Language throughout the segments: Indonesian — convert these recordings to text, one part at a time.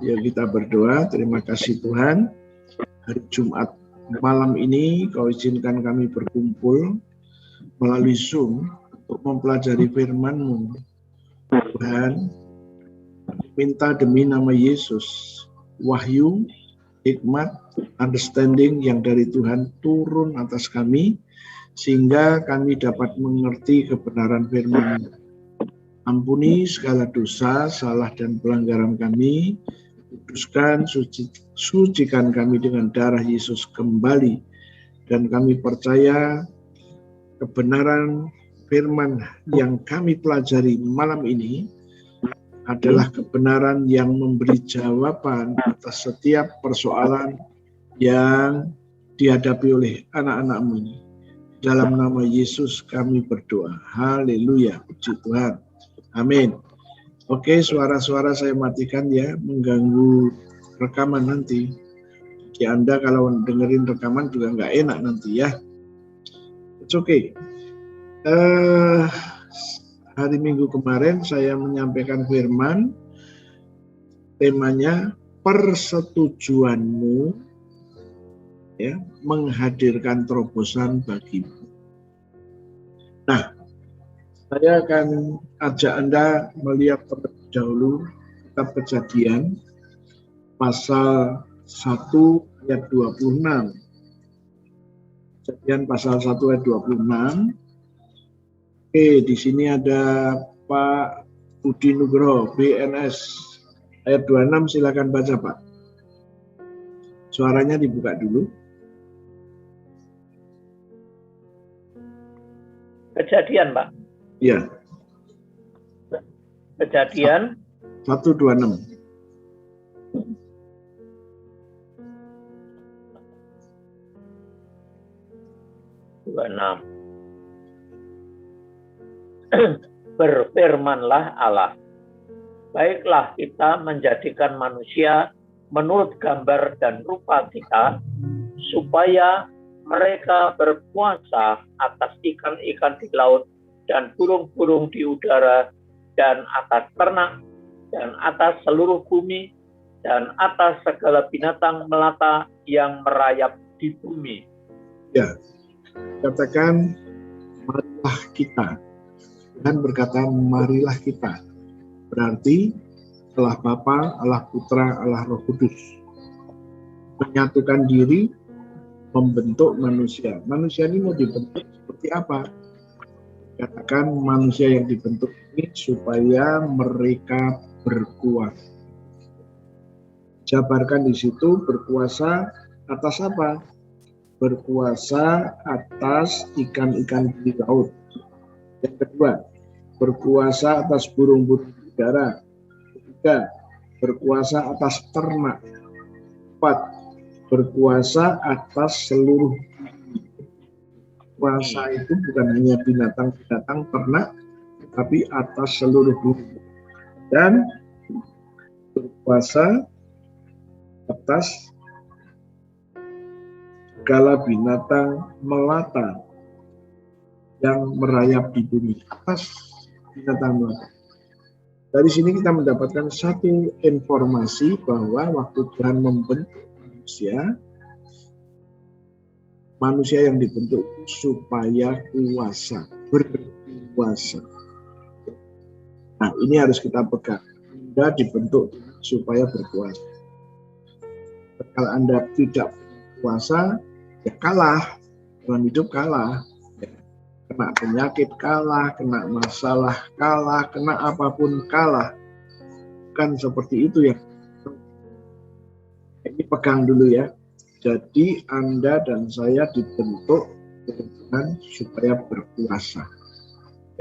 Yuk kita berdoa. Terima kasih Tuhan. Hari Jumat malam ini Kau izinkan kami berkumpul melalui Zoom untuk mempelajari firman-Mu. Tuhan, minta demi nama Yesus, wahyu, hikmat, understanding yang dari Tuhan turun atas kami, sehingga kami dapat mengerti kebenaran firman-Mu. Ampuni segala dosa, salah, dan pelanggaran kami. Kuduskan, sucikan kami dengan darah Yesus kembali. Dan kami percaya kebenaran firman yang kami pelajari malam ini adalah kebenaran yang memberi jawaban atas setiap persoalan yang dihadapi oleh anak-anak-Mu ini. Dalam nama Yesus kami berdoa. Haleluya, puji Tuhan. Amin. Oke, suara-suara saya matikan ya, mengganggu rekaman nanti. Bagi Anda kalau dengerin rekaman juga nggak enak nanti ya. It's okay. Hari Minggu kemarin saya menyampaikan firman, temanya persetujuanmu ya, menghadirkan terobosan bagimu. Nah, saya akan ajak Anda melihat terlebih dahulu kitab Kejadian pasal 1 ayat 26. Kejadian pasal 1 ayat 26. Oke, di sini ada Pak Budi Nugroho, BNS. Ayat 26 silakan baca, Pak. Suaranya dibuka dulu. Kejadian, Pak. Iya. Kejadian 1:26. Berfirmanlah Allah, baiklah kita menjadikan manusia menurut gambar dan rupa kita, supaya mereka berkuasa atas ikan-ikan di laut dan burung-burung di udara, dan atas ternak, dan atas seluruh bumi, dan atas segala binatang melata yang merayap di bumi. Ya, katakan marilah kita. Tuhan berkata marilah kita. Berarti Allah Bapa, Allah Putra, Allah Roh Kudus menyatukan diri membentuk manusia. Manusia ini mau dibentuk seperti apa? Katakan manusia yang dibentuk ini supaya mereka berkuasa. Jabarkan di situ berkuasa atas apa? Berkuasa atas ikan-ikan di laut. Yang kedua, berkuasa atas burung-burung di udara. Ketiga, berkuasa atas ternak. 4, berkuasa atas seluruh. Kuasa itu bukan hanya binatang-binatang ternak, tapi atas seluruh bumi. Dan berkuasa atas segala binatang melata yang merayap di bumi. Atas binatang melata. Dari sini kita mendapatkan satu informasi bahwa waktu Tuhan membentuk manusia yang dibentuk supaya berkuasa. Nah, ini harus kita pegang. Anda dibentuk supaya berkuasa. Kalau Anda tidak berkuasa, ya kalah. Dalam hidup kalah. Kena penyakit kalah, kena masalah kalah, kena apapun kalah. Kan seperti itu ya. Ini pegang dulu ya. Jadi Anda dan saya dibentuk Tuhan supaya berkuasa.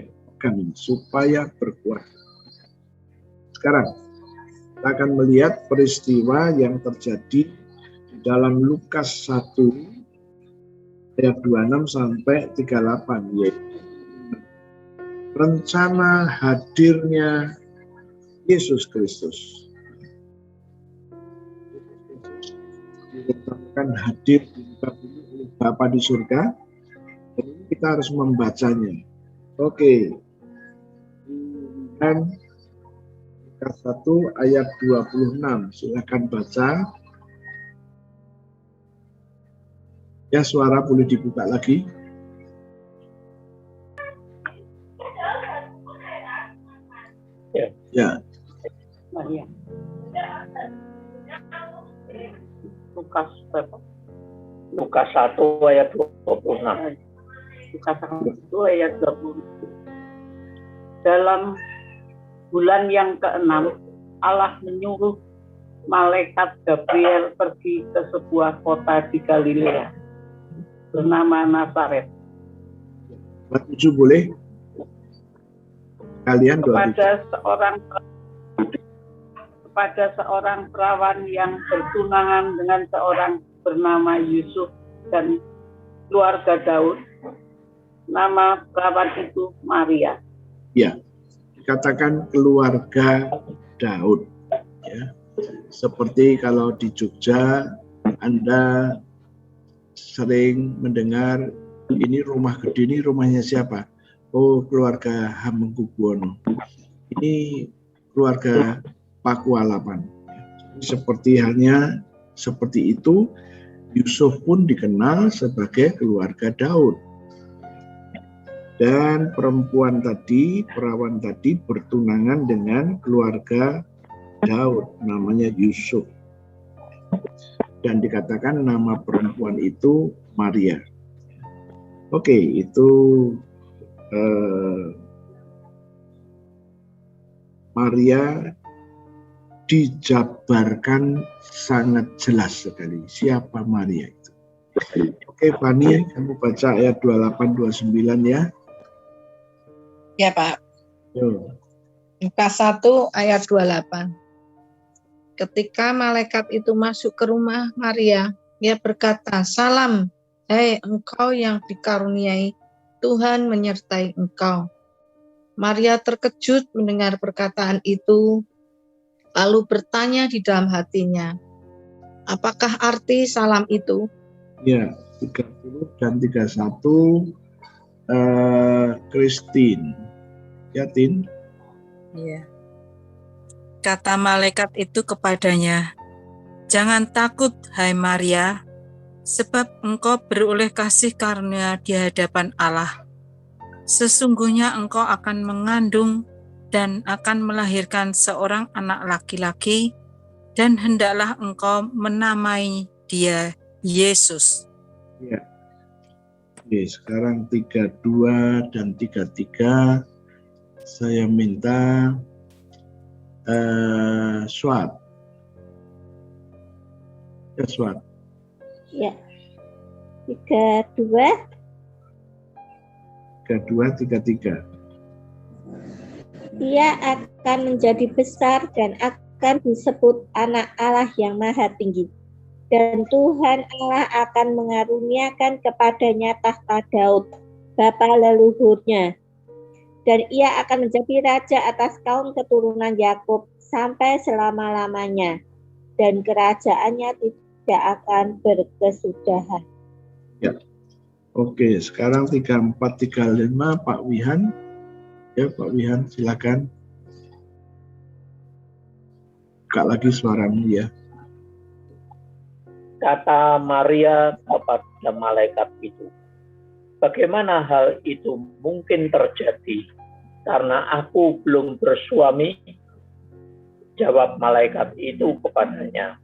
Pegang ini, supaya berkuasa. Sekarang kita akan melihat peristiwa yang terjadi di dalam Lukas 1 ayat 26 sampai 38, yaitu rencana hadirnya Yesus Kristus. Akan hadir di muka bumi oleh Bapa di surga, dan ini kita harus membacanya. Oke. Dan Lukas 1 ayat 26. Silakan baca. Ya, suara boleh dibuka lagi. Ya. Maria. Lukas 1 ayat 26. Lukas 1 ayat 20. Dalam bulan yang ke-6, Allah menyuruh malaikat Gabriel pergi ke sebuah kota di Galilea bernama Nazaret. 27 boleh? Kalian kepada seorang perawan yang bertunangan dengan seorang bernama Yusuf dan keluarga Daud. Nama perawan itu Maria. Ya, dikatakan keluarga Daud. Ya. Seperti kalau di Jogja, Anda sering mendengar, ini rumah gede, ini rumahnya siapa? Oh, keluarga Hamengkubuwono. Ini keluarga Pakualaman. Seperti itu, Yusuf pun dikenal sebagai keluarga Daud. Dan perawan tadi bertunangan dengan keluarga Daud, namanya Yusuf. Dan dikatakan nama perempuan itu Maria. Oke, itu Maria dijabarkan sangat jelas sekali siapa Maria itu. Oke, Fani, kamu baca ayat 28-29 ya. Ya, Pak. Lukas 1 ayat 28. Ketika malaikat itu masuk ke rumah Maria, ia berkata, "Salam, hai engkau yang dikaruniai, Tuhan menyertai engkau." Maria terkejut mendengar perkataan itu, lalu bertanya di dalam hatinya, apakah arti salam itu? Ya, 30 dan 31 Christine. Ya, Tin? Iya. Kata malaikat itu kepadanya, "Jangan takut, hai Maria, sebab engkau beroleh kasih karunia di hadapan Allah. Sesungguhnya engkau akan mengandung dan akan melahirkan seorang anak laki-laki, dan hendaklah engkau menamai dia Yesus." Ya. Oke, sekarang 32 dan 33 saya minta Swat. Ya, Swat. Ya. 32, 33. Ia akan menjadi besar dan akan disebut anak Allah yang Maha Tinggi. Dan Tuhan Allah akan mengaruniakan kepadanya tahta Daud, bapa leluhurnya. Dan ia akan menjadi raja atas kaum keturunan Yakub sampai selama-lamanya. Dan kerajaannya tidak akan berkesudahan. Ya. Oke, sekarang 34, 35 Pak Wihan. Ya, Pak Wihan, silakan. Buka lagi suaramu ya. Kata Maria kepada malaikat itu, "Bagaimana hal itu mungkin terjadi? Karena aku belum bersuami." Jawab malaikat itu kepadanya,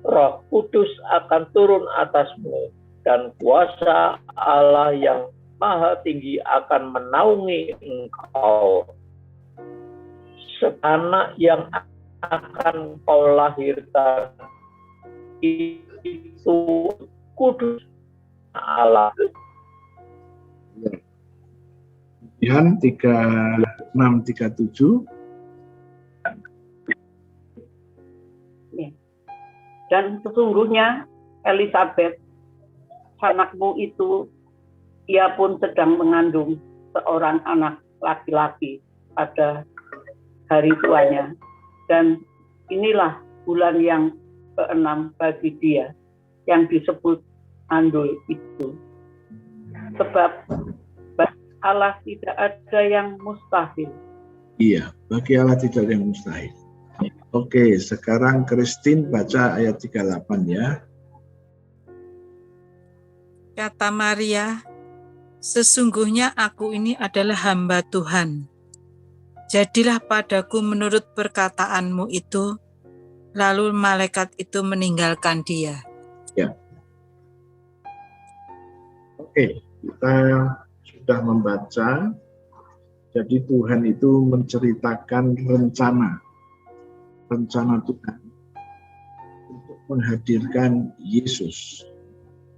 "Roh Kudus akan turun atasmu, dan kuasa Allah yang Maha Tinggi akan menaungi engkau. Anak yang akan kau lahirkan itu kudus Allah." Kemudian 36, 37. Dan sesungguhnya Elisabet, anakmu itu, ia pun sedang mengandung seorang anak laki-laki pada hari tuanya. Dan inilah bulan yang ke-6 bagi dia, yang disebut Andul itu. Sebab bagi Allah tidak ada yang mustahil. Iya, bagi Allah tidak ada yang mustahil. Oke, sekarang Christine baca ayat 38 ya. Kata Maria, sesungguhnya aku ini adalah hamba Tuhan. Jadilah padaku menurut perkataanmu itu. Lalu malaikat itu meninggalkan dia. Ya. Oke, kita sudah membaca. Jadi Tuhan itu menceritakan rencana Tuhan untuk menghadirkan Yesus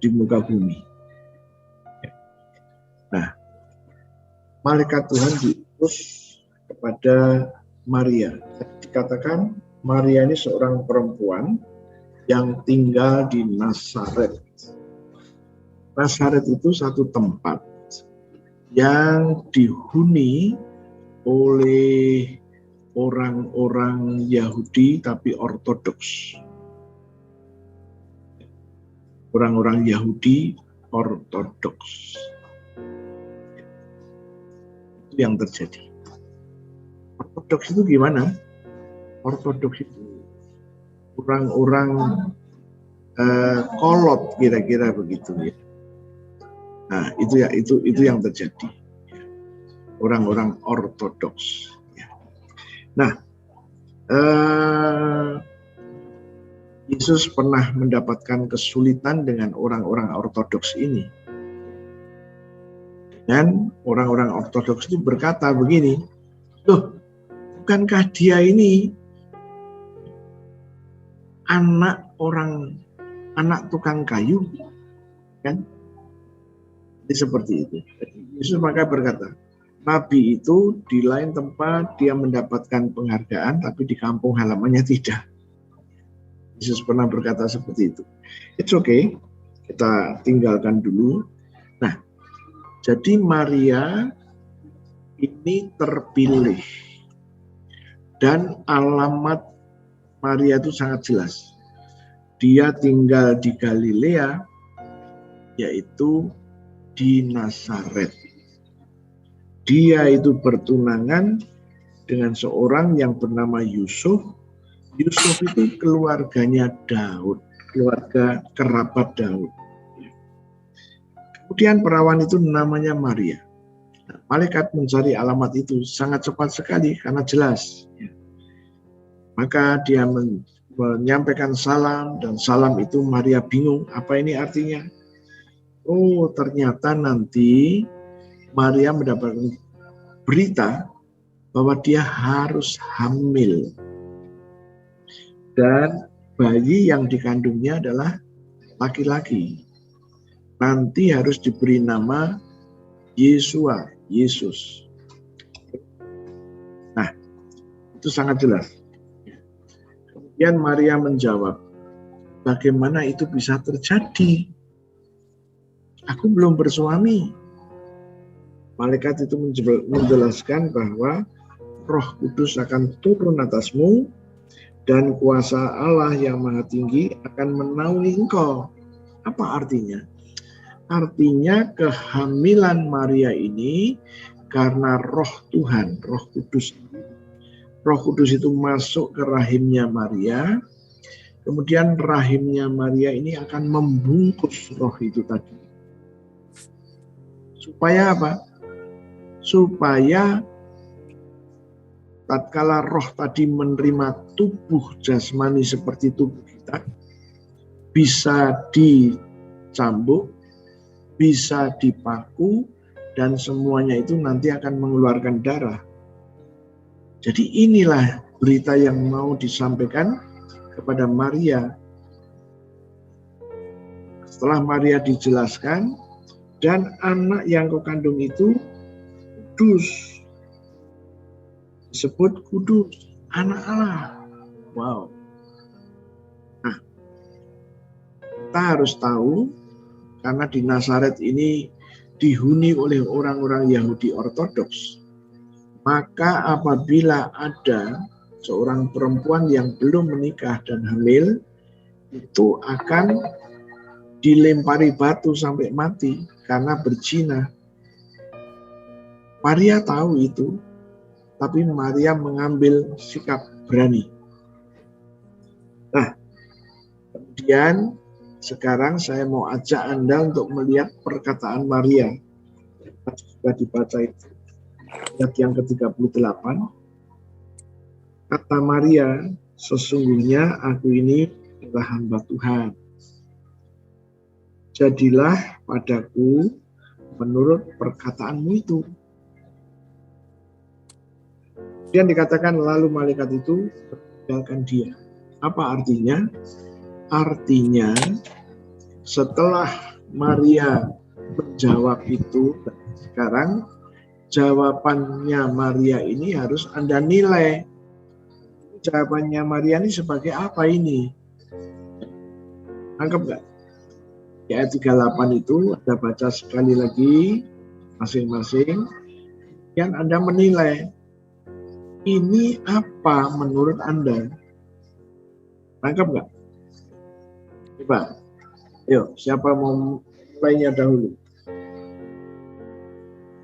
di muka bumi. Nah, malaikat Tuhan diutus kepada Maria. Dikatakan Maria ini seorang perempuan yang tinggal di Nazaret. Nazaret itu satu tempat yang dihuni oleh orang-orang Yahudi tapi ortodoks. Orang-orang Yahudi ortodoks. Itu yang terjadi. Ortodoks itu gimana? Ortodoks itu orang-orang kolot kira-kira begitu ya. Nah, itu yang terjadi. Orang-orang ortodoks. Nah, Yesus pernah mendapatkan kesulitan dengan orang-orang ortodoks ini. Dan orang-orang ortodoks itu berkata begini, loh, bukankah dia ini anak tukang kayu? Kan? Jadi seperti itu. Yesus maka berkata, Nabi itu di lain tempat dia mendapatkan penghargaan, tapi di kampung halamannya tidak. Yesus pernah berkata seperti itu. It's okay, kita tinggalkan dulu. Nah, jadi Maria ini terpilih. Dan alamat Maria itu sangat jelas. Dia tinggal di Galilea, yaitu di Nazaret. Dia itu bertunangan dengan seorang yang bernama Yusuf. Yusuf itu keluarganya Daud, keluarga kerabat Daud. Kemudian perawan itu namanya Maria. Nah, malaikat mencari alamat itu sangat cepat sekali karena jelas. Maka dia menyampaikan salam, dan salam itu Maria bingung, apa ini artinya? Oh, ternyata nanti Maria mendapatkan berita bahwa dia harus hamil. Dan bayi yang dikandungnya adalah laki-laki. Nanti harus diberi nama Yesua, Yesus. Nah, itu sangat jelas. Kemudian Maria menjawab, bagaimana itu bisa terjadi? Aku belum bersuami. Malaikat itu menjelaskan bahwa Roh Kudus akan turun atasmu dan kuasa Allah yang Maha Tinggi akan menaungi engkau. Apa artinya? Artinya kehamilan Maria ini karena Roh Tuhan, Roh Kudus. Roh Kudus itu masuk ke rahimnya Maria. Kemudian rahimnya Maria ini akan membungkus roh itu tadi. Supaya apa? Supaya tatkala roh tadi menerima tubuh jasmani seperti tubuh kita, bisa dicambuk, bisa dipaku, dan semuanya itu nanti akan mengeluarkan darah. Jadi inilah berita yang mau disampaikan kepada Maria. Setelah Maria dijelaskan, dan anak yang kau kandung itu kudus. Disebut kudus, anak Allah. Wow. Nah, kita harus tahu, karena di Nazaret ini dihuni oleh orang-orang Yahudi ortodoks, maka apabila ada seorang perempuan yang belum menikah dan hamil, itu akan dilempari batu sampai mati karena berzina. Maria tahu itu, tapi Maria mengambil sikap berani. Nah, kemudian sekarang saya mau ajak Anda untuk melihat perkataan Maria. Sudah dibaca itu. Ayat yang ke-38. Kata Maria, sesungguhnya aku ini adalah hamba Tuhan. Jadilah padaku menurut perkataanmu itu. Kemudian dikatakan lalu malaikat itu meninggalkan dia. Apa artinya? Artinya setelah Maria menjawab itu, sekarang jawabannya Maria ini harus Anda nilai. Jawabannya Maria ini sebagai apa ini? Anggap nggak? Di ayat 38 itu Anda baca sekali lagi masing-masing. Yang Anda menilai, ini apa menurut Anda? Tangkap nggak? Coba. Yuk, siapa mau mulainya dahulu?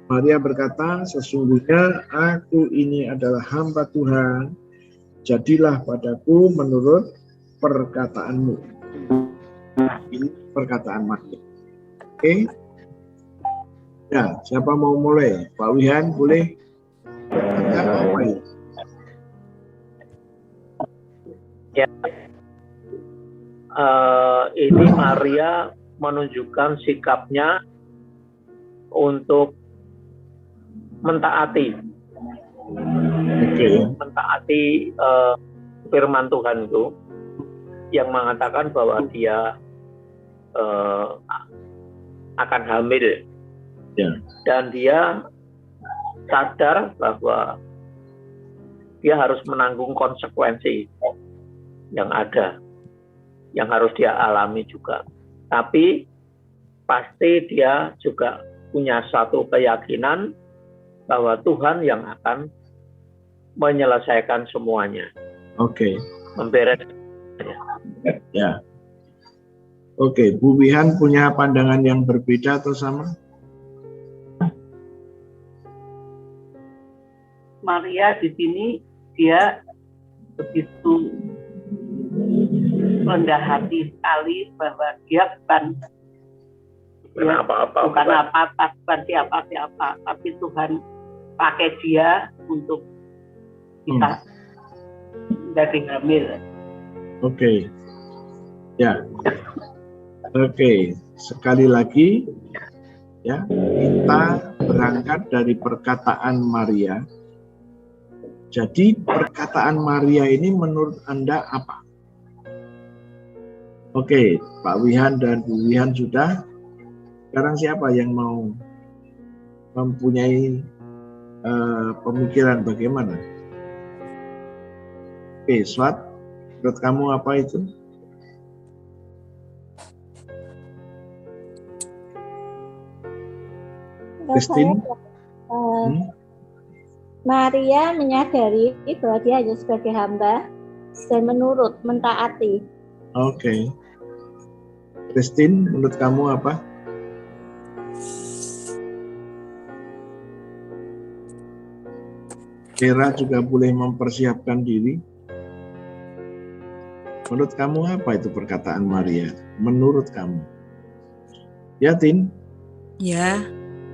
Maria berkata, sesungguhnya aku ini adalah hamba Tuhan, jadilah padaku menurut perkataanmu. Ini perkataan Maria. Oke? Ya, siapa mau mulai? Pak Wihan boleh? Apa ini? Ya, ini Maria menunjukkan sikapnya untuk mentaati, mentaati firman Tuhan itu yang mengatakan bahwa dia akan hamil, dan dia sadar bahwa dia harus menanggung konsekuensi yang ada, yang harus dia alami juga. Tapi pasti dia juga punya satu keyakinan bahwa Tuhan yang akan menyelesaikan semuanya. Oke. Membereskan. Ya. Oke, Bu Wihan punya pandangan yang berbeda atau sama? Maria di sini dia begitu rendah hati sekali bahwa dia bukan siapa-siapa, tapi Tuhan pakai dia untuk kita jadi hamil. Oke. Ya. Oke, sekali lagi ya, kita berangkat dari perkataan Maria. Jadi perkataan Maria ini menurut Anda apa? Oke, Pak Wihan dan Bu Wihan sudah. Sekarang siapa yang mau mempunyai pemikiran bagaimana? Oke, Swat, menurut kamu apa itu? Christine? Maria menyadari bahwa dia hanya sebagai hamba dan menurut, mentaati. Oke. Christine, menurut kamu apa? Vera juga boleh mempersiapkan diri. Menurut kamu apa itu perkataan Maria? Menurut kamu? Ya, Tin? Ya.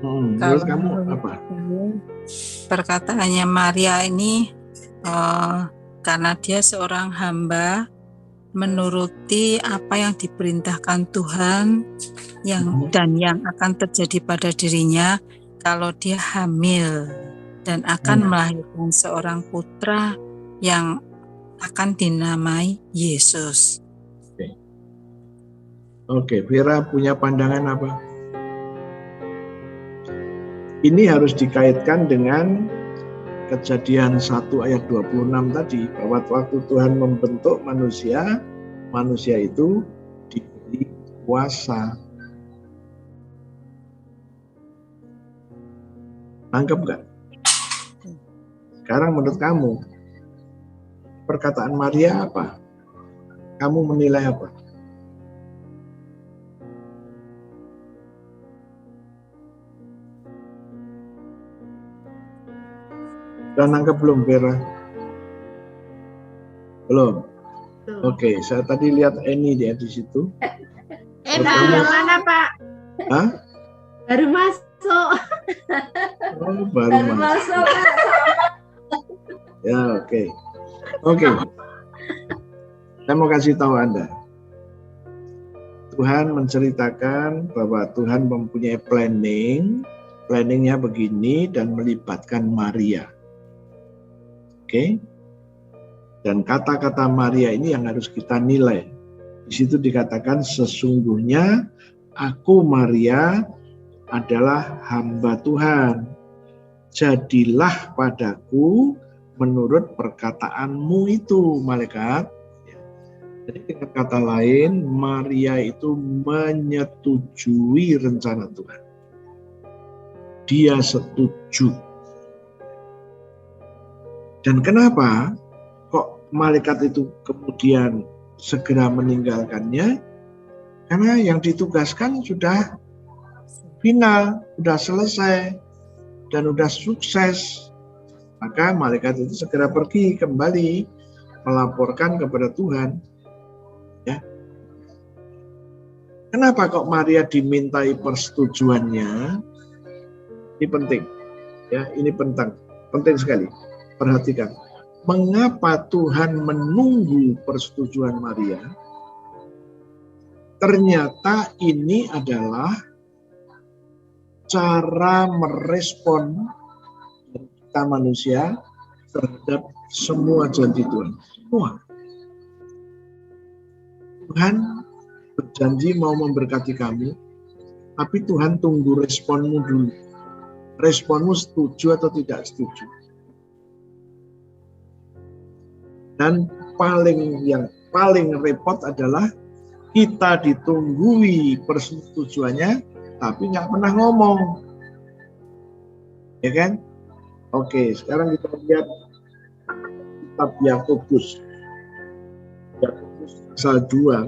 Menurut kamu apa? Perkataannya Maria ini karena dia seorang hamba, menuruti apa yang diperintahkan Tuhan dan yang akan terjadi pada dirinya kalau dia hamil dan akan melahirkan seorang putra yang akan dinamai Yesus. Oke, Vera punya pandangan apa? Ini harus dikaitkan dengan Kejadian 1 ayat 26 tadi, bahwa waktu Tuhan membentuk manusia, manusia itu diberi kuasa. Tangkap nggak? Sekarang menurut kamu, perkataan Maria apa? Kamu menilai apa? Sudah nangkep belum, Vera? Belum? Oke, saya tadi lihat Eni dia di situ. Pak, yang mana Pak? Hah? Baru masuk. Oh, baru masuk. Pak. Ya, oke. Oke. Saya mau kasih tahu Anda. Tuhan menceritakan bahwa Tuhan mempunyai planning. Planningnya begini dan melibatkan Maria. Oke. Dan kata-kata Maria ini yang harus kita nilai. Di situ dikatakan sesungguhnya aku Maria adalah hamba Tuhan. Jadilah padaku menurut perkataanmu itu, malaikat. Jadi dengan kata lain, Maria itu menyetujui rencana Tuhan. Dia setuju. Dan kenapa kok malaikat itu kemudian segera meninggalkannya? Karena yang ditugaskan sudah final, sudah selesai, dan sudah sukses. Maka malaikat itu segera pergi kembali melaporkan kepada Tuhan. Ya. Kenapa kok Maria dimintai persetujuannya? Ini penting. Ya, ini penting sekali. Perhatikan. Mengapa Tuhan menunggu persetujuan Maria? Ternyata ini adalah cara merespon kita manusia terhadap semua janji Tuhan. Semua. Tuhan berjanji mau memberkati kamu, tapi Tuhan tunggu responmu dulu. Responmu setuju atau tidak setuju. Dan yang paling repot adalah kita ditunggui persetujuannya, tapi nggak pernah ngomong. Ya kan? Oke, sekarang kita lihat kitab Yakobus. Yakobus pasal 2.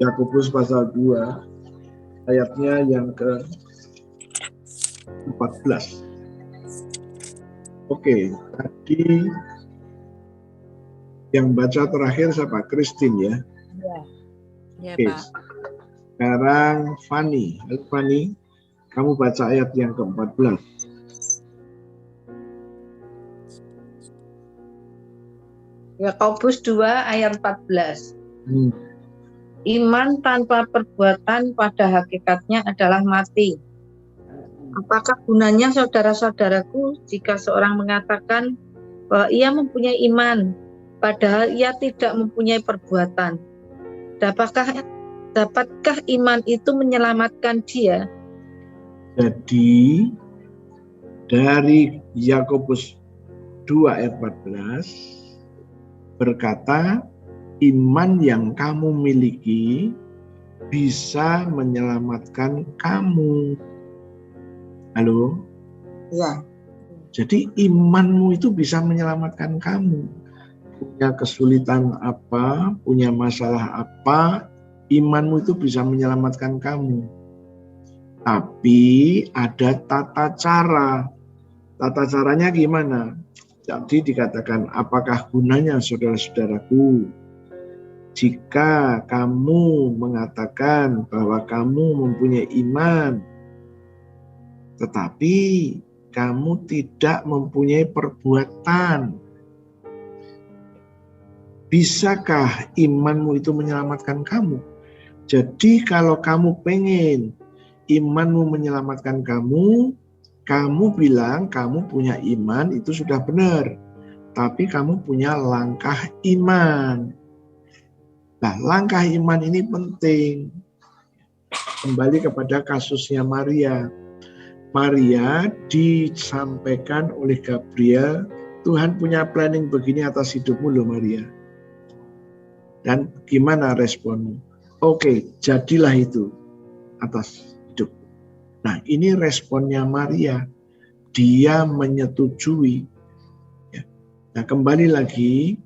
Yakobus pasal 2 ayatnya yang ke-14. Oke, tadi yang baca terakhir siapa? Christine ya? Ya, Oke. Pak. Sekarang Fanny. Halo Fanny, kamu baca ayat yang ke-14. Yakobus 2 ayat 14. Iman tanpa perbuatan pada hakikatnya adalah mati. Apakah gunanya saudara-saudaraku jika seorang mengatakan bahwa ia mempunyai iman, padahal ia tidak mempunyai perbuatan? Dapatkah iman itu menyelamatkan dia? Jadi dari Yakobus 2 ayat 14 berkata, iman yang kamu miliki bisa menyelamatkan kamu. Halo? Ya. Jadi imanmu itu bisa menyelamatkan kamu. Punya kesulitan apa, punya masalah apa, imanmu itu bisa menyelamatkan kamu. Tapi ada tata cara. Tata caranya gimana? Jadi dikatakan, apakah gunanya saudara-saudaraku jika kamu mengatakan bahwa kamu mempunyai iman, tetapi kamu tidak mempunyai perbuatan? Bisakah imanmu itu menyelamatkan kamu? Jadi kalau kamu pengen imanmu menyelamatkan kamu, kamu bilang kamu punya iman itu sudah benar. Tapi kamu punya langkah iman. Nah, langkah iman ini penting. Kembali kepada kasusnya Maria. Maria disampaikan oleh Gabriel, Tuhan punya planning begini atas hidupmu loh Maria. Dan gimana responmu? Oke, jadilah itu atas hidup. Nah, ini responnya Maria. Dia menyetujui. Ya. Nah, kembali lagi,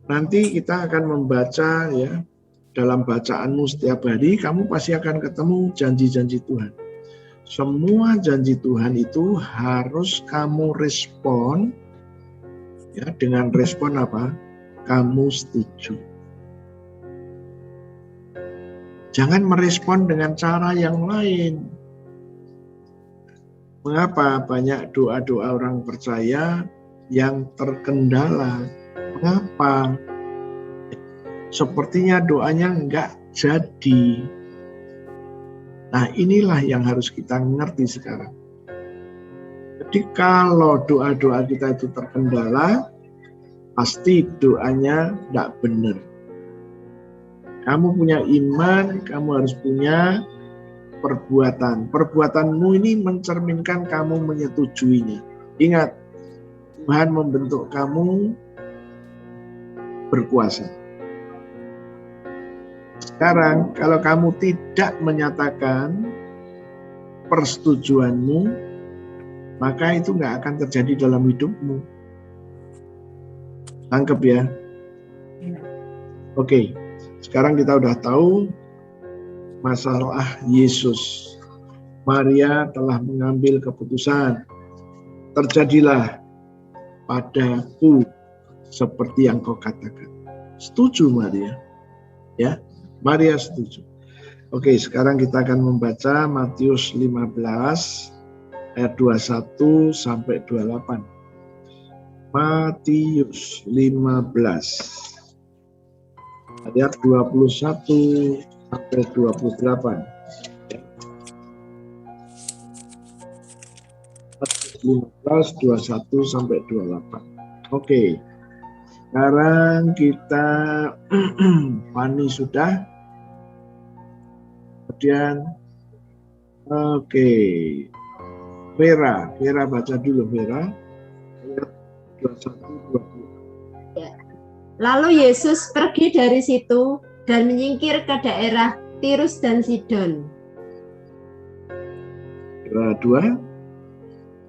nanti kita akan membaca ya, dalam bacaanmu setiap hari, kamu pasti akan ketemu janji-janji Tuhan. semua janji Tuhan itu harus kamu respon, ya, dengan respon apa? Kamu setuju. Jangan merespon dengan cara yang lain. Mengapa banyak doa-doa orang percaya yang terkendala? Mengapa? Sepertinya doanya enggak jadi. Nah, inilah yang harus kita ngerti sekarang. Jadi kalau doa-doa kita itu terkendala, pasti doanya enggak benar. Kamu punya iman, kamu harus punya perbuatan. Perbuatanmu ini mencerminkan kamu menyetujuinya. Ingat, Tuhan membentuk kamu berkuasa. Sekarang, kalau kamu tidak menyatakan persetujuanmu, maka itu nggak akan terjadi dalam hidupmu. Tangkep ya? Oke, sekarang kita udah tahu masalah Yesus. Maria telah mengambil keputusan. Terjadilah padaku seperti yang kau katakan. Setuju Maria? Ya, Maria setuju. Oke, sekarang kita akan membaca Matius 15 ayat 21 sampai 28. Matius 15 ayat 21 sampai 28. 15, 21 sampai 28. Oke. Sekarang kita Fani sudah. Kemudian oke. Vera baca dulu Vera. Ayat 21 22. Ya. Lalu Yesus pergi dari situ dan menyingkir ke daerah Tirus dan Sidon. 22.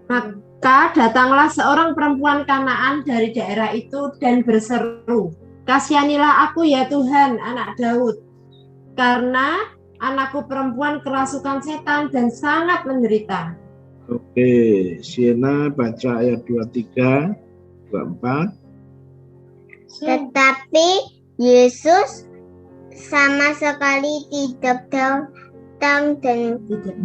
Maka datanglah seorang perempuan Kanaan dari daerah itu dan berseru, "Kasihanilah aku ya Tuhan, anak Daud, karena anakku perempuan kerasukan setan dan sangat menderita." Oke, Siena baca ayat 23, 24. Tetapi Yesus sama sekali tidak datang dan tidak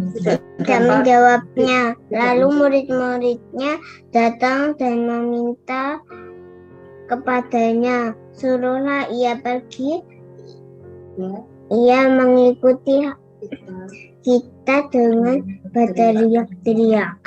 menjawabnya. Lalu murid-muridnya datang dan meminta kepadanya, "Suruhlah ia pergi." Ia mengikuti kita dengan berteriak-teriak.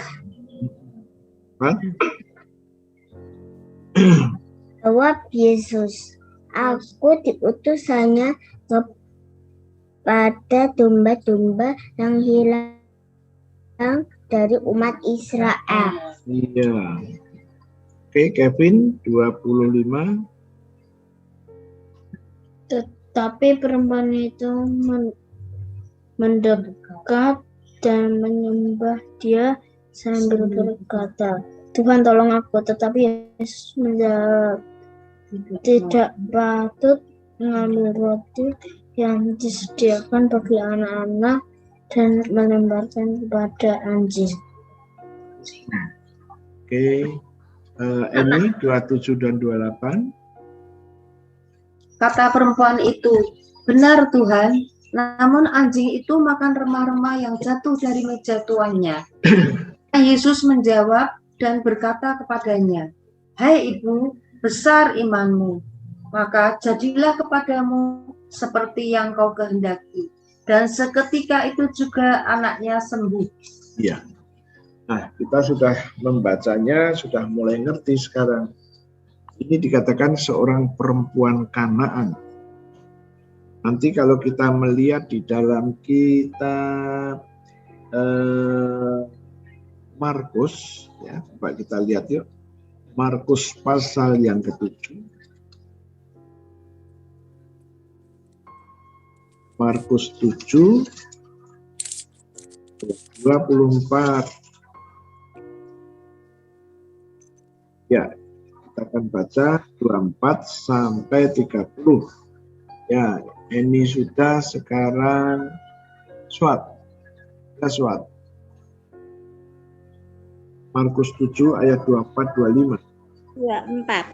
Jawab Yesus, "Aku diutus hanya kepada domba-domba yang hilang dari umat Israel." Iya. Oke, Kevin 25. Tetapi perempuan itu mendekat dan menyembah dia sambil berkata, "Tuhan, tolong aku." Tetapi Yesus menjawab, "Tidak patut mengambil roti yang disediakan bagi anak-anak dan melemparkan kepada anjing." Oke. Eni 27 dan 28. Kata perempuan itu, "Benar Tuhan, namun anjing itu makan remah-remah yang jatuh dari meja tuannya." Yesus menjawab dan berkata kepadanya, "Hai ibu, besar imanmu, maka jadilah kepadamu seperti yang kau kehendaki." Dan seketika itu juga anaknya sembuh. Iya. Nah, kita sudah membacanya, sudah mulai ngerti sekarang. Ini dikatakan seorang perempuan Kanaan. Nanti kalau kita melihat di dalam kitab Markus, ya, coba kita lihat yuk. Markus pasal yang ke-7. Markus 7 24. Ya, kita akan baca 24 sampai 30. Ya, ini sudah sekarang Swat. Markus 7 ayat 24-25. 24.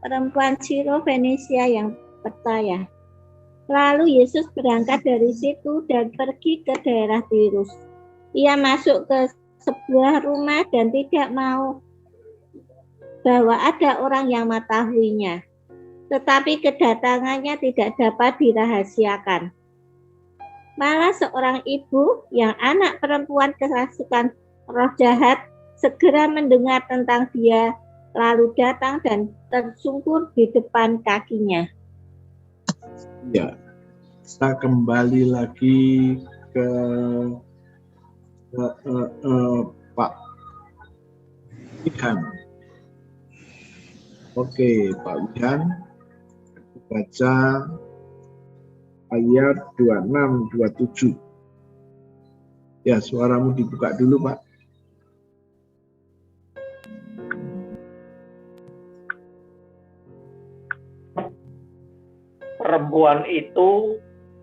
Perempuan Siro Fenisia yang percaya. Lalu Yesus berangkat dari situ dan pergi ke daerah Tirus. Ia masuk ke sebuah rumah dan tidak mau bahwa ada orang yang mengetahuinya. Tetapi kedatangannya tidak dapat dirahasiakan. Malah seorang ibu yang anak perempuan kerasukan roh jahat segera mendengar tentang dia, lalu datang dan tersungkur di depan kakinya. Ya, kita kembali lagi ke Pak Wihan. Oke, Pak Wihan. Baca ayat 26-27. Ya, suaramu dibuka dulu, Pak. Perempuan itu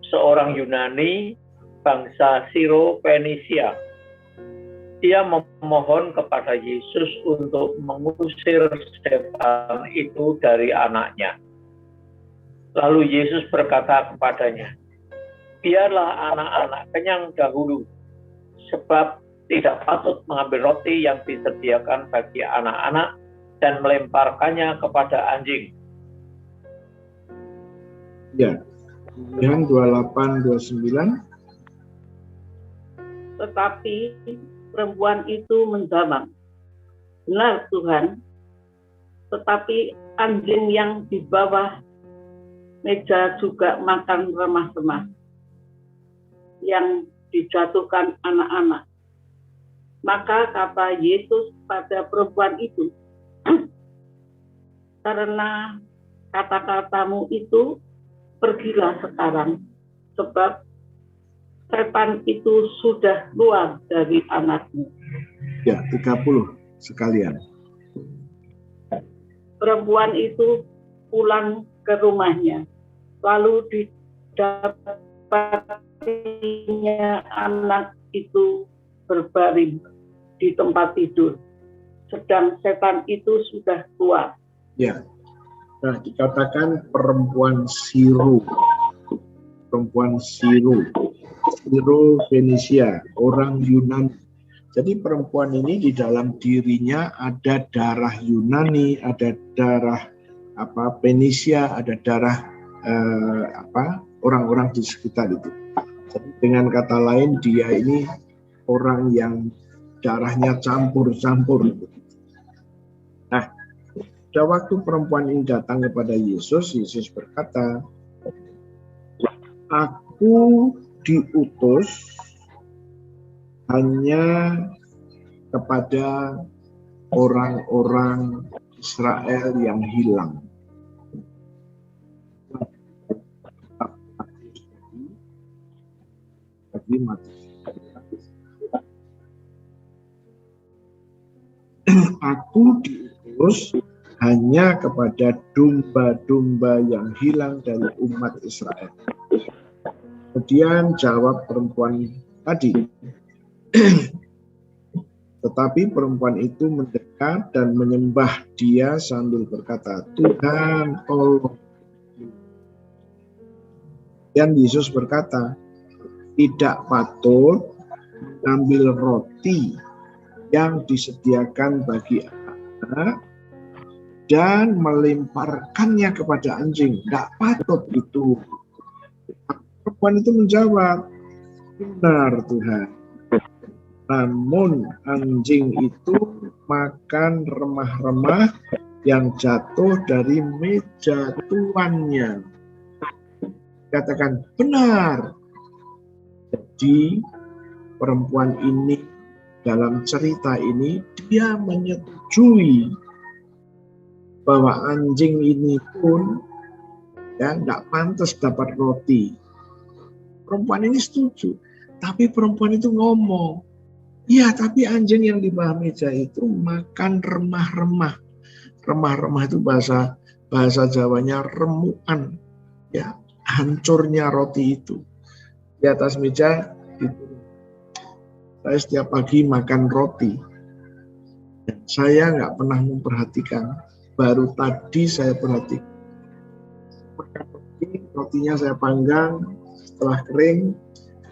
seorang Yunani bangsa Siro Fenisia. Ia memohon kepada Yesus untuk mengusir setan itu dari anaknya. Lalu Yesus berkata kepadanya, biarlah anak-anak kenyang dahulu, sebab tidak patut mengambil roti yang disediakan bagi anak-anak dan melemparkannya kepada anjing. Ya, yang 28-29. Tetapi perempuan itu menjawab, benar Tuhan, tetapi anjing yang di bawah meja juga makan remah-remah yang dijatuhkan anak-anak. Maka kata Yesus pada perempuan itu, karena kata-katamu itu, pergilah sekarang, sebab setan itu sudah keluar dari anakmu. Ya, 30 sekalian. Perempuan itu pulang ke rumahnya, lalu didapatinya anak itu berbaring di tempat tidur, sedang setan itu sudah keluar. Ya, nah dikatakan perempuan Siro, Siro Fenisia, orang Yunani. Jadi perempuan ini di dalam dirinya ada darah Yunani, ada darah Fenisia, ada darah orang-orang di sekitar itu. Jadi dengan kata lain dia ini orang yang darahnya campur-campur. Nah, pada waktu perempuan ini datang kepada Yesus, Yesus berkata, aku diutus hanya kepada orang-orang Israel yang hilang. Aku diutus hanya kepada domba-domba yang hilang dari umat Israel. Kemudian jawab perempuan tadi. Tetapi perempuan itu mendekat dan menyembah dia sambil berkata, Tuhan tolong. Dan Yesus berkata, tidak patut mengambil roti yang disediakan bagi anak dan melemparkannya kepada anjing. Tidak patut itu. Perempuan itu menjawab, benar Tuhan. Namun anjing itu makan remah-remah yang jatuh dari meja tuannya. Katakan benar. Jadi perempuan ini dalam cerita ini dia menyetujui bahwa anjing ini pun tidak pantas dapat roti. Perempuan ini setuju, tapi perempuan itu ngomong, iya tapi anjing yang di bawah meja itu makan remah-remah. Remah-remah itu bahasa Jawanya remukan, ya hancurnya roti itu. Di atas meja itu saya setiap pagi makan roti. Saya nggak pernah memperhatikan, baru tadi saya perhatikan. Rotinya saya panggang, setelah kering,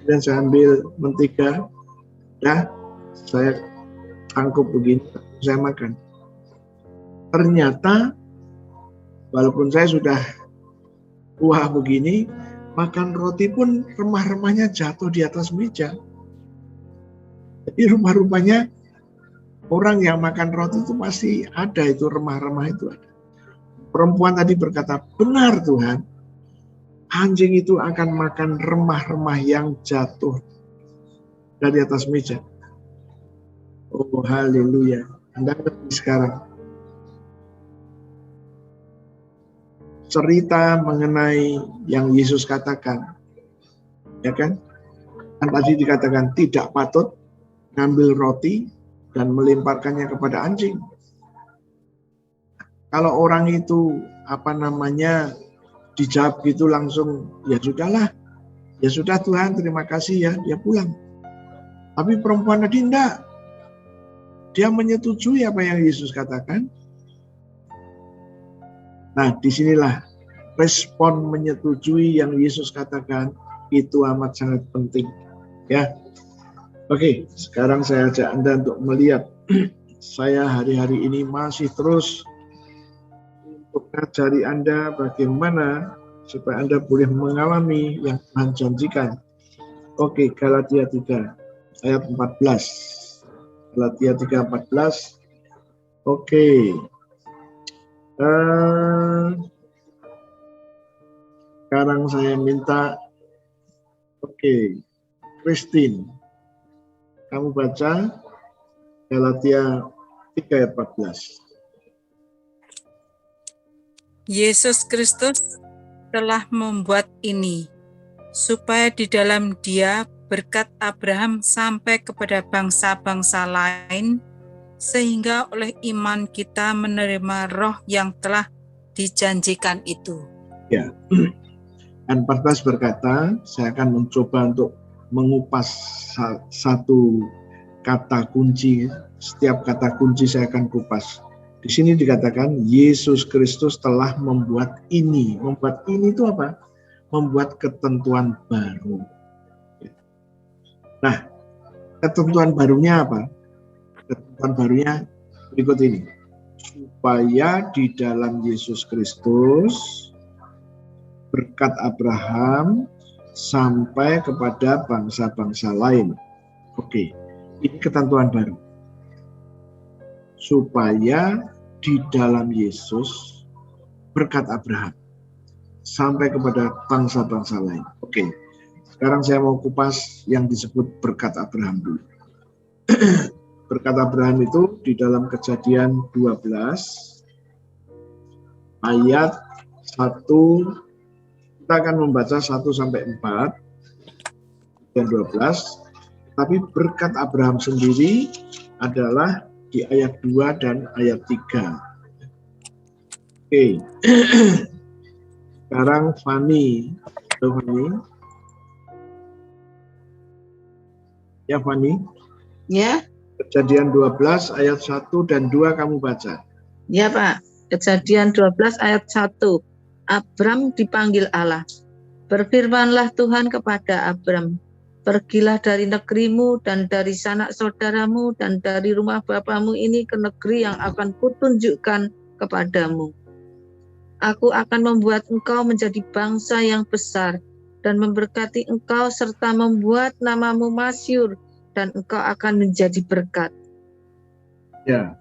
dan saya ambil mentega, saya tangkup begini, saya makan. Ternyata, walaupun saya sudah tua begini, makan roti pun remah-remahnya jatuh di atas meja. Jadi rupa-rupanya orang yang makan roti itu masih ada, itu remah-remah itu ada. Perempuan tadi berkata, benar Tuhan, anjing itu akan makan remah-remah yang jatuh dari atas meja. Oh haleluya. Anda ngerti sekarang. Cerita mengenai yang Yesus katakan. Ya kan? Kan tadi dikatakan tidak patut ngambil roti dan melemparkannya kepada anjing. Kalau orang itu dijawab gitu langsung, ya sudahlah, ya sudah Tuhan terima kasih ya, dia pulang. Tapi perempuan tadi enggak, dia menyetujui apa yang Yesus katakan. Nah disinilah respon menyetujui yang Yesus katakan itu amat sangat penting, ya. Oke, sekarang saya ajak Anda untuk melihat saya hari-hari ini masih terus untuk mengajari Anda bagaimana supaya Anda boleh mengalami yang Tuhan janjikan. Oke, Galatia 3 ayat 14. Galatia 3:14. Oke. Sekarang saya minta, Christine, kamu baca Galatia 3 ayat 14. Yesus Kristus telah membuat ini, supaya di dalam Dia berkat Abraham sampai kepada bangsa-bangsa lain, sehingga oleh iman kita menerima roh yang telah dijanjikan itu. Ya, dan 14 berkata, saya akan mencoba untuk mengupas satu kata kunci. Setiap kata kunci saya akan kupas. Di sini dikatakan Yesus Kristus telah membuat ini. Membuat ini itu apa? Membuat ketentuan baru. Nah, ketentuan barunya apa? Ketentuan barunya berikut ini. Supaya di dalam Yesus Kristus berkat Abraham sampai kepada bangsa-bangsa lain. Oke, ini ketentuan baru. Supaya di dalam Yesus berkat Abraham sampai kepada bangsa-bangsa lain. Oke, sekarang saya mau kupas yang disebut berkat Abraham dulu. Berkat Abraham itu di dalam Kejadian 12 ayat 1, kita akan membaca 1 sampai 4 dan 12, tapi berkat Abraham sendiri adalah di ayat 2 dan ayat 3. Oke. Sekarang Fani. Ya Fani? Ya. Kejadian 12 ayat 1 dan 2 kamu baca. Ya Pak, Kejadian 12 ayat 1. Abram dipanggil Allah. Berfirmanlah Tuhan kepada Abram, pergilah dari negerimu dan dari sanak saudaramu dan dari rumah bapamu ini ke negeri yang akan kutunjukkan kepadamu. Aku akan membuat engkau menjadi bangsa yang besar dan memberkati engkau serta membuat namamu masyhur dan engkau akan menjadi berkat. Ya,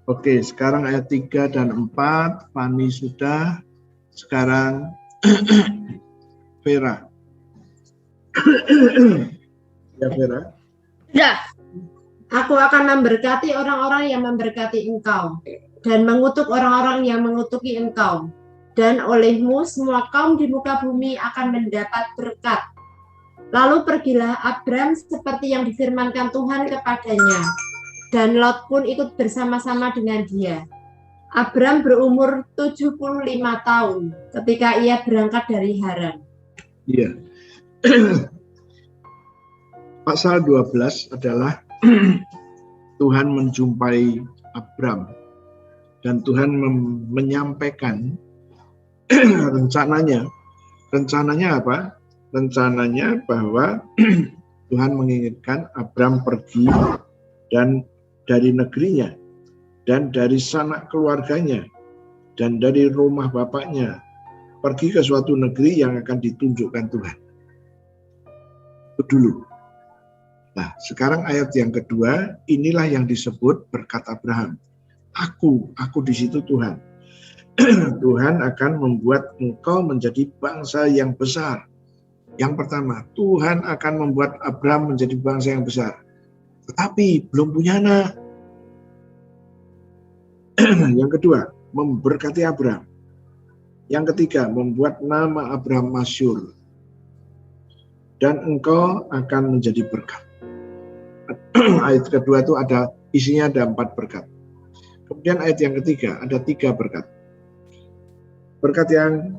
oke. Sekarang ayat 3 dan 4, Fani sudah. Sekarang Vera. Ya Vera. Sudah. Aku akan memberkati orang-orang yang memberkati engkau dan mengutuk orang-orang yang mengutuki engkau. Dan olehmu semua kaum di muka bumi akan mendapat berkat. Lalu pergilah Abram seperti yang difirmankan Tuhan kepadanya, dan Lot pun ikut bersama-sama dengan dia. Abram berumur 75 tahun ketika ia berangkat dari Haran. Iya. Pasal 12 adalah Tuhan menjumpai Abram. Dan Tuhan menyampaikan rencananya. Rencananya apa? Rencananya bahwa Tuhan menginginkan Abram pergi dan dari negerinya dan dari sanak keluarganya dan dari rumah bapaknya pergi ke suatu negeri yang akan ditunjukkan Tuhan. Itu dulu. Nah, sekarang ayat yang kedua, inilah yang disebut berkat Abraham. Aku di situ Tuhan. Tuhan akan membuat engkau menjadi bangsa yang besar. Yang pertama, Tuhan akan membuat Abraham menjadi bangsa yang besar. Tetapi belum punya anak. Yang kedua, memberkati Abraham. Yang ketiga, membuat nama Abraham masyhur. Dan engkau akan menjadi berkat. Ayat kedua itu isinya ada 4 berkat. Kemudian ayat yang ketiga ada 3 berkat. Berkat yang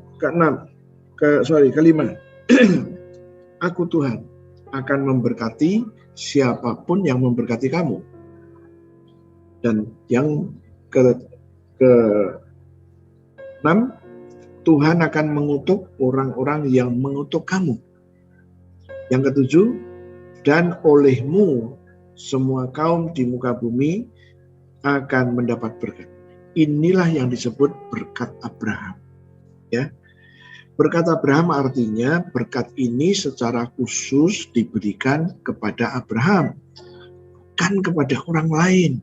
kelima. Aku Tuhan akan memberkati siapapun yang memberkati kamu. Dan yang ke-6, Tuhan akan mengutuk orang-orang yang mengutuk kamu. Yang ke-7, dan olehmu semua kaum di muka bumi akan mendapat berkat. Inilah yang disebut berkat Abraham. Ya. Berkat Abraham artinya berkat ini secara khusus diberikan kepada Abraham, bukan kepada orang lain.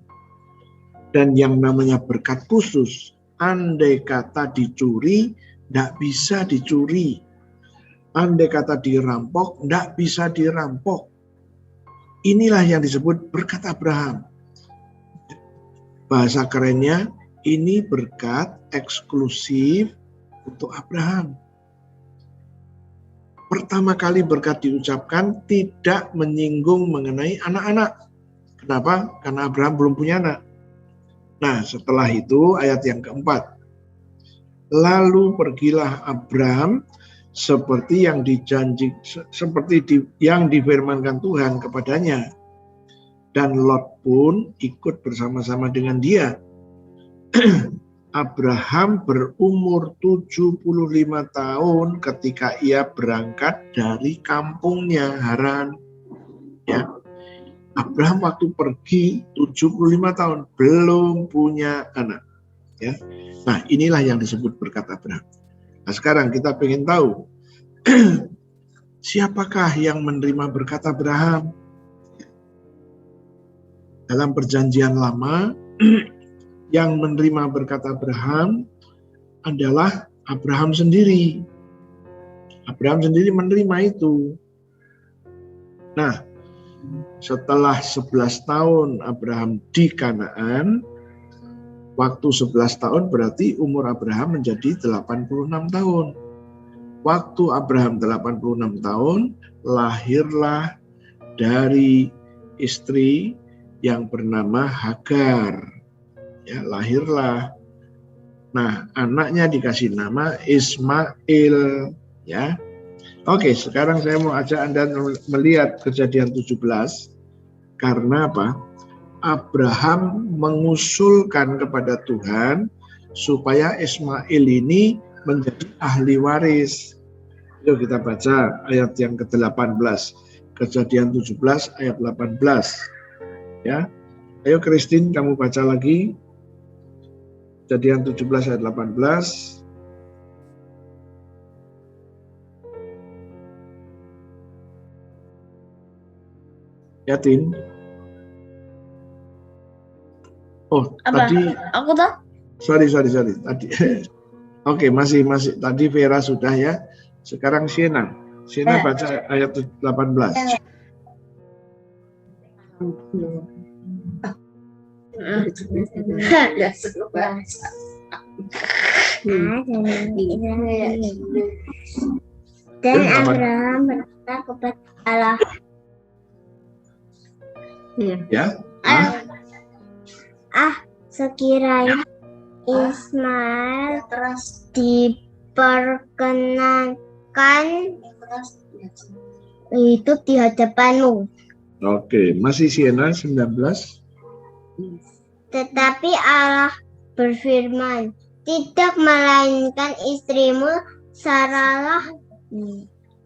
Dan yang namanya berkat khusus, andai kata dicuri, tidak bisa dicuri. Andai kata dirampok, tidak bisa dirampok. Inilah yang disebut berkat Abraham. Bahasa kerennya, ini berkat eksklusif untuk Abraham. Pertama kali berkat diucapkan tidak menyinggung mengenai anak-anak. Kenapa? Karena Abraham belum punya anak. Nah, setelah itu ayat yang keempat. Lalu pergilah Abraham seperti yang difirmankan Tuhan kepadanya. Dan Lot pun ikut bersama-sama dengan dia. Abraham berumur 75 tahun ketika ia berangkat dari kampungnya Haran. Ya. Abraham waktu pergi 75 tahun belum punya anak. Ya. Nah, inilah yang disebut berkat Abraham. Nah, sekarang kita ingin tahu siapakah yang menerima berkat Abraham? Dalam perjanjian lama yang menerima berkat Abraham adalah Abraham sendiri. Abraham sendiri menerima itu. Nah, setelah 11 tahun Abraham di Kanaan, waktu 11 tahun berarti umur Abraham menjadi 86 tahun. Waktu Abraham 86 tahun, lahirlah dari istri yang bernama Hagar. Ya, lahirlah. Nah, anaknya dikasih nama Ismail. Ya. Oke, sekarang saya mau ajak Anda melihat Kejadian 17. Karena apa? Abraham mengusulkan kepada Tuhan supaya Ismail ini menjadi ahli waris. Yuk kita baca ayat yang ke-18. Kejadian 17 ayat 18. Ya. Ayo Christine, kamu baca lagi. Kejadian 17 ayat 18. Ya, Tin. Oh, apa? Tadi aku tuh? Sorry. Tadi. Oke, masih tadi Vera sudah ya. Sekarang Siena baca ayat 18. Dan Abraham berkata kepada Allah. Ya. Sekiranya Ismail diperkenankan itu di hadapanmu. Oke, masih Siena 19. Tetapi Allah berfirman, tidak, melainkan istrimu Sarahlah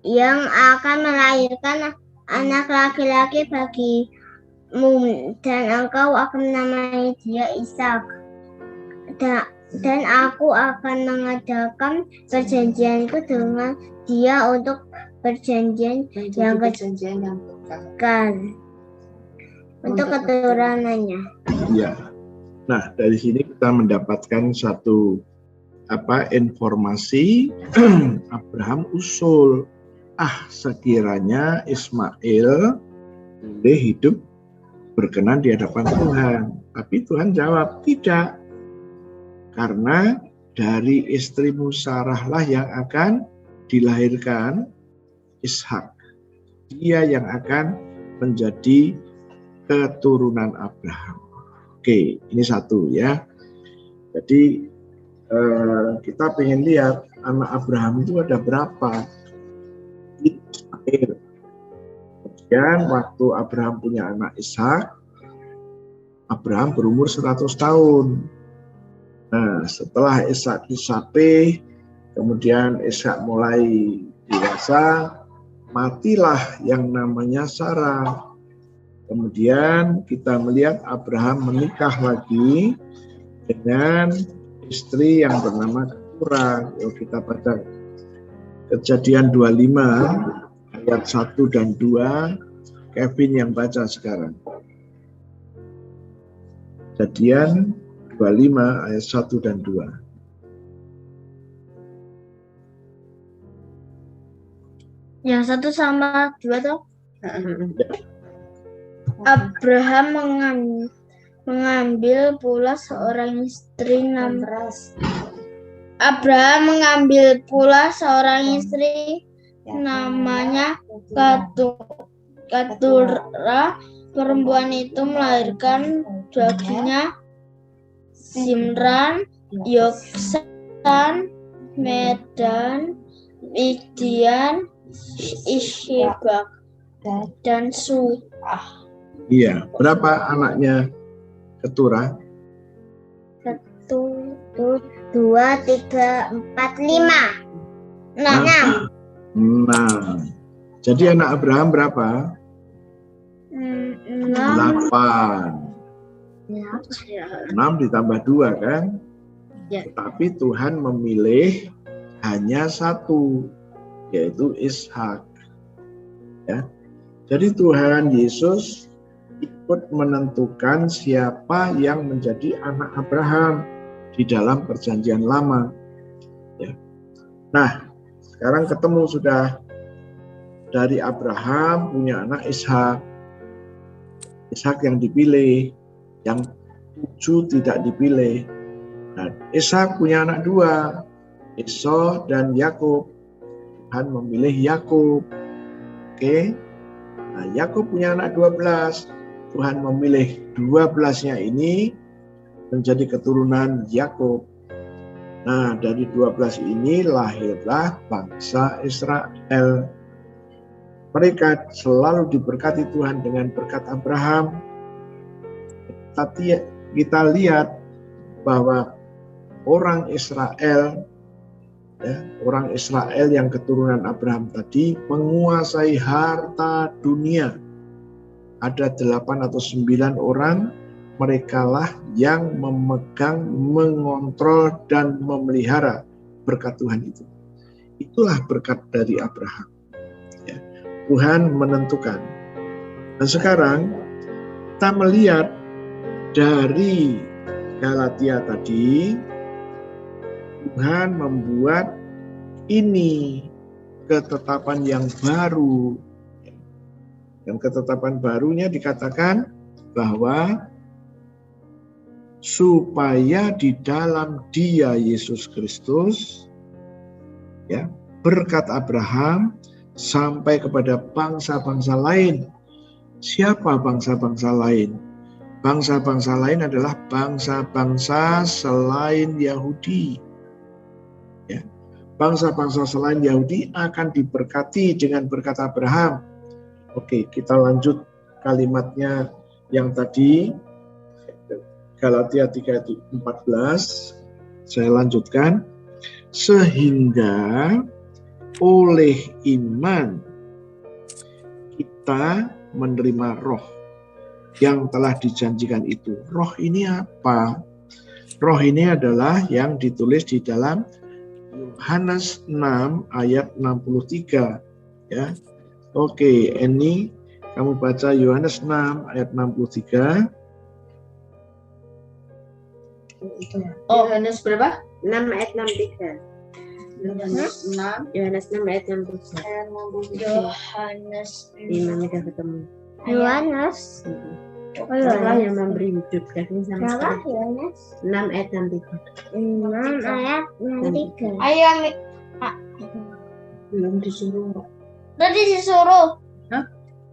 yang akan melahirkan anak laki-laki bagimu, dan engkau akan menamai dia Ishak. Dan aku akan mengadakan perjanjianku dengan dia untuk perjanjian yang kekal untuk keturunannya. Ya. Nah, dari sini kita mendapatkan satu informasi. Abraham usul, sekiranya Ismail boleh hidup berkenan di hadapan Tuhan. Tapi Tuhan jawab, tidak. Karena dari istrimu Sarah lah yang akan dilahirkan Ishak. Dia yang akan menjadi keturunan Abraham. Oke, ini satu ya. Jadi kita pengen lihat anak Abraham itu ada berapa. Ismail. Kemudian waktu Abraham punya anak Ishak, Abraham berumur 100 tahun. Nah, setelah Ishak disapi, kemudian Ishak mulai dewasa, matilah yang namanya Sarah. Kemudian kita melihat Abraham menikah lagi dengan istri yang bernama Keturah. Kita baca Kejadian 25 ayat 1 dan 2. Kevin yang baca sekarang. Kejadian 25 ayat 1 dan 2. Yang 1 sama 2 toh? Abraham mengambil pula seorang istri namanya Keturah. Perempuan itu melahirkan baginya Zimran, Yoksan, Medan, Midian, Ishbak, dan Suah. Iya, berapa anaknya Keturah? 1, 2, 3, 4, 5, 6. 6. Jadi anak Abraham berapa? 6. 6 ditambah 2 kan? Ya. Tapi Tuhan memilih hanya 1, yaitu Ishak. Ya. Jadi Tuhan Yesus ikut menentukan siapa yang menjadi anak Abraham di dalam perjanjian lama. Ya. Nah, sekarang ketemu sudah dari Abraham punya anak Ishak. Ishak yang dipilih, yang 7 tidak dipilih. Nah, Ishak punya anak 2, Esau dan Yakub. Tuhan memilih Yakub. Oke. Nah, Yakub punya anak 12. Tuhan memilih 12-nya ini menjadi keturunan Yakub. Nah, dari 12 ini lahirlah bangsa Israel. Mereka selalu diberkati Tuhan dengan berkat Abraham. Tapi kita lihat bahwa orang Israel yang keturunan Abraham tadi menguasai harta dunia. Ada 8 atau 9 orang, merekalah yang memegang, mengontrol, dan memelihara berkat Tuhan itu. Itulah berkat dari Abraham. Ya. Tuhan menentukan. Dan sekarang kita melihat dari Galatia tadi, Tuhan membuat ini ketetapan yang baru. Dan ketetapan barunya dikatakan bahwa supaya di dalam Dia Yesus Kristus, ya, berkat Abraham sampai kepada bangsa-bangsa lain. Siapa bangsa-bangsa lain? Bangsa-bangsa lain adalah bangsa-bangsa selain Yahudi. Ya. Bangsa-bangsa selain Yahudi akan diberkati dengan berkat Abraham. Oke, kita lanjut kalimatnya yang tadi. Galatia 3:14, saya lanjutkan. Sehingga oleh iman kita menerima roh yang telah dijanjikan itu. Roh ini apa? Roh ini adalah yang ditulis di dalam Yohanes 6 ayat 63. Ya. Oke, ini kamu baca Yohanes 6 ayat 63. Yohanes berapa? 6 ayat 63. Yohanes 6 ayat 63. Yohanes Imam udah ketemu. Yohanes Allah yang memberi hidup daging sama berapa? sekali. Yohanes 6 ayat 63. 6 ayat 63. Ayo, Belum disuruh. tadi disuruh. Hah?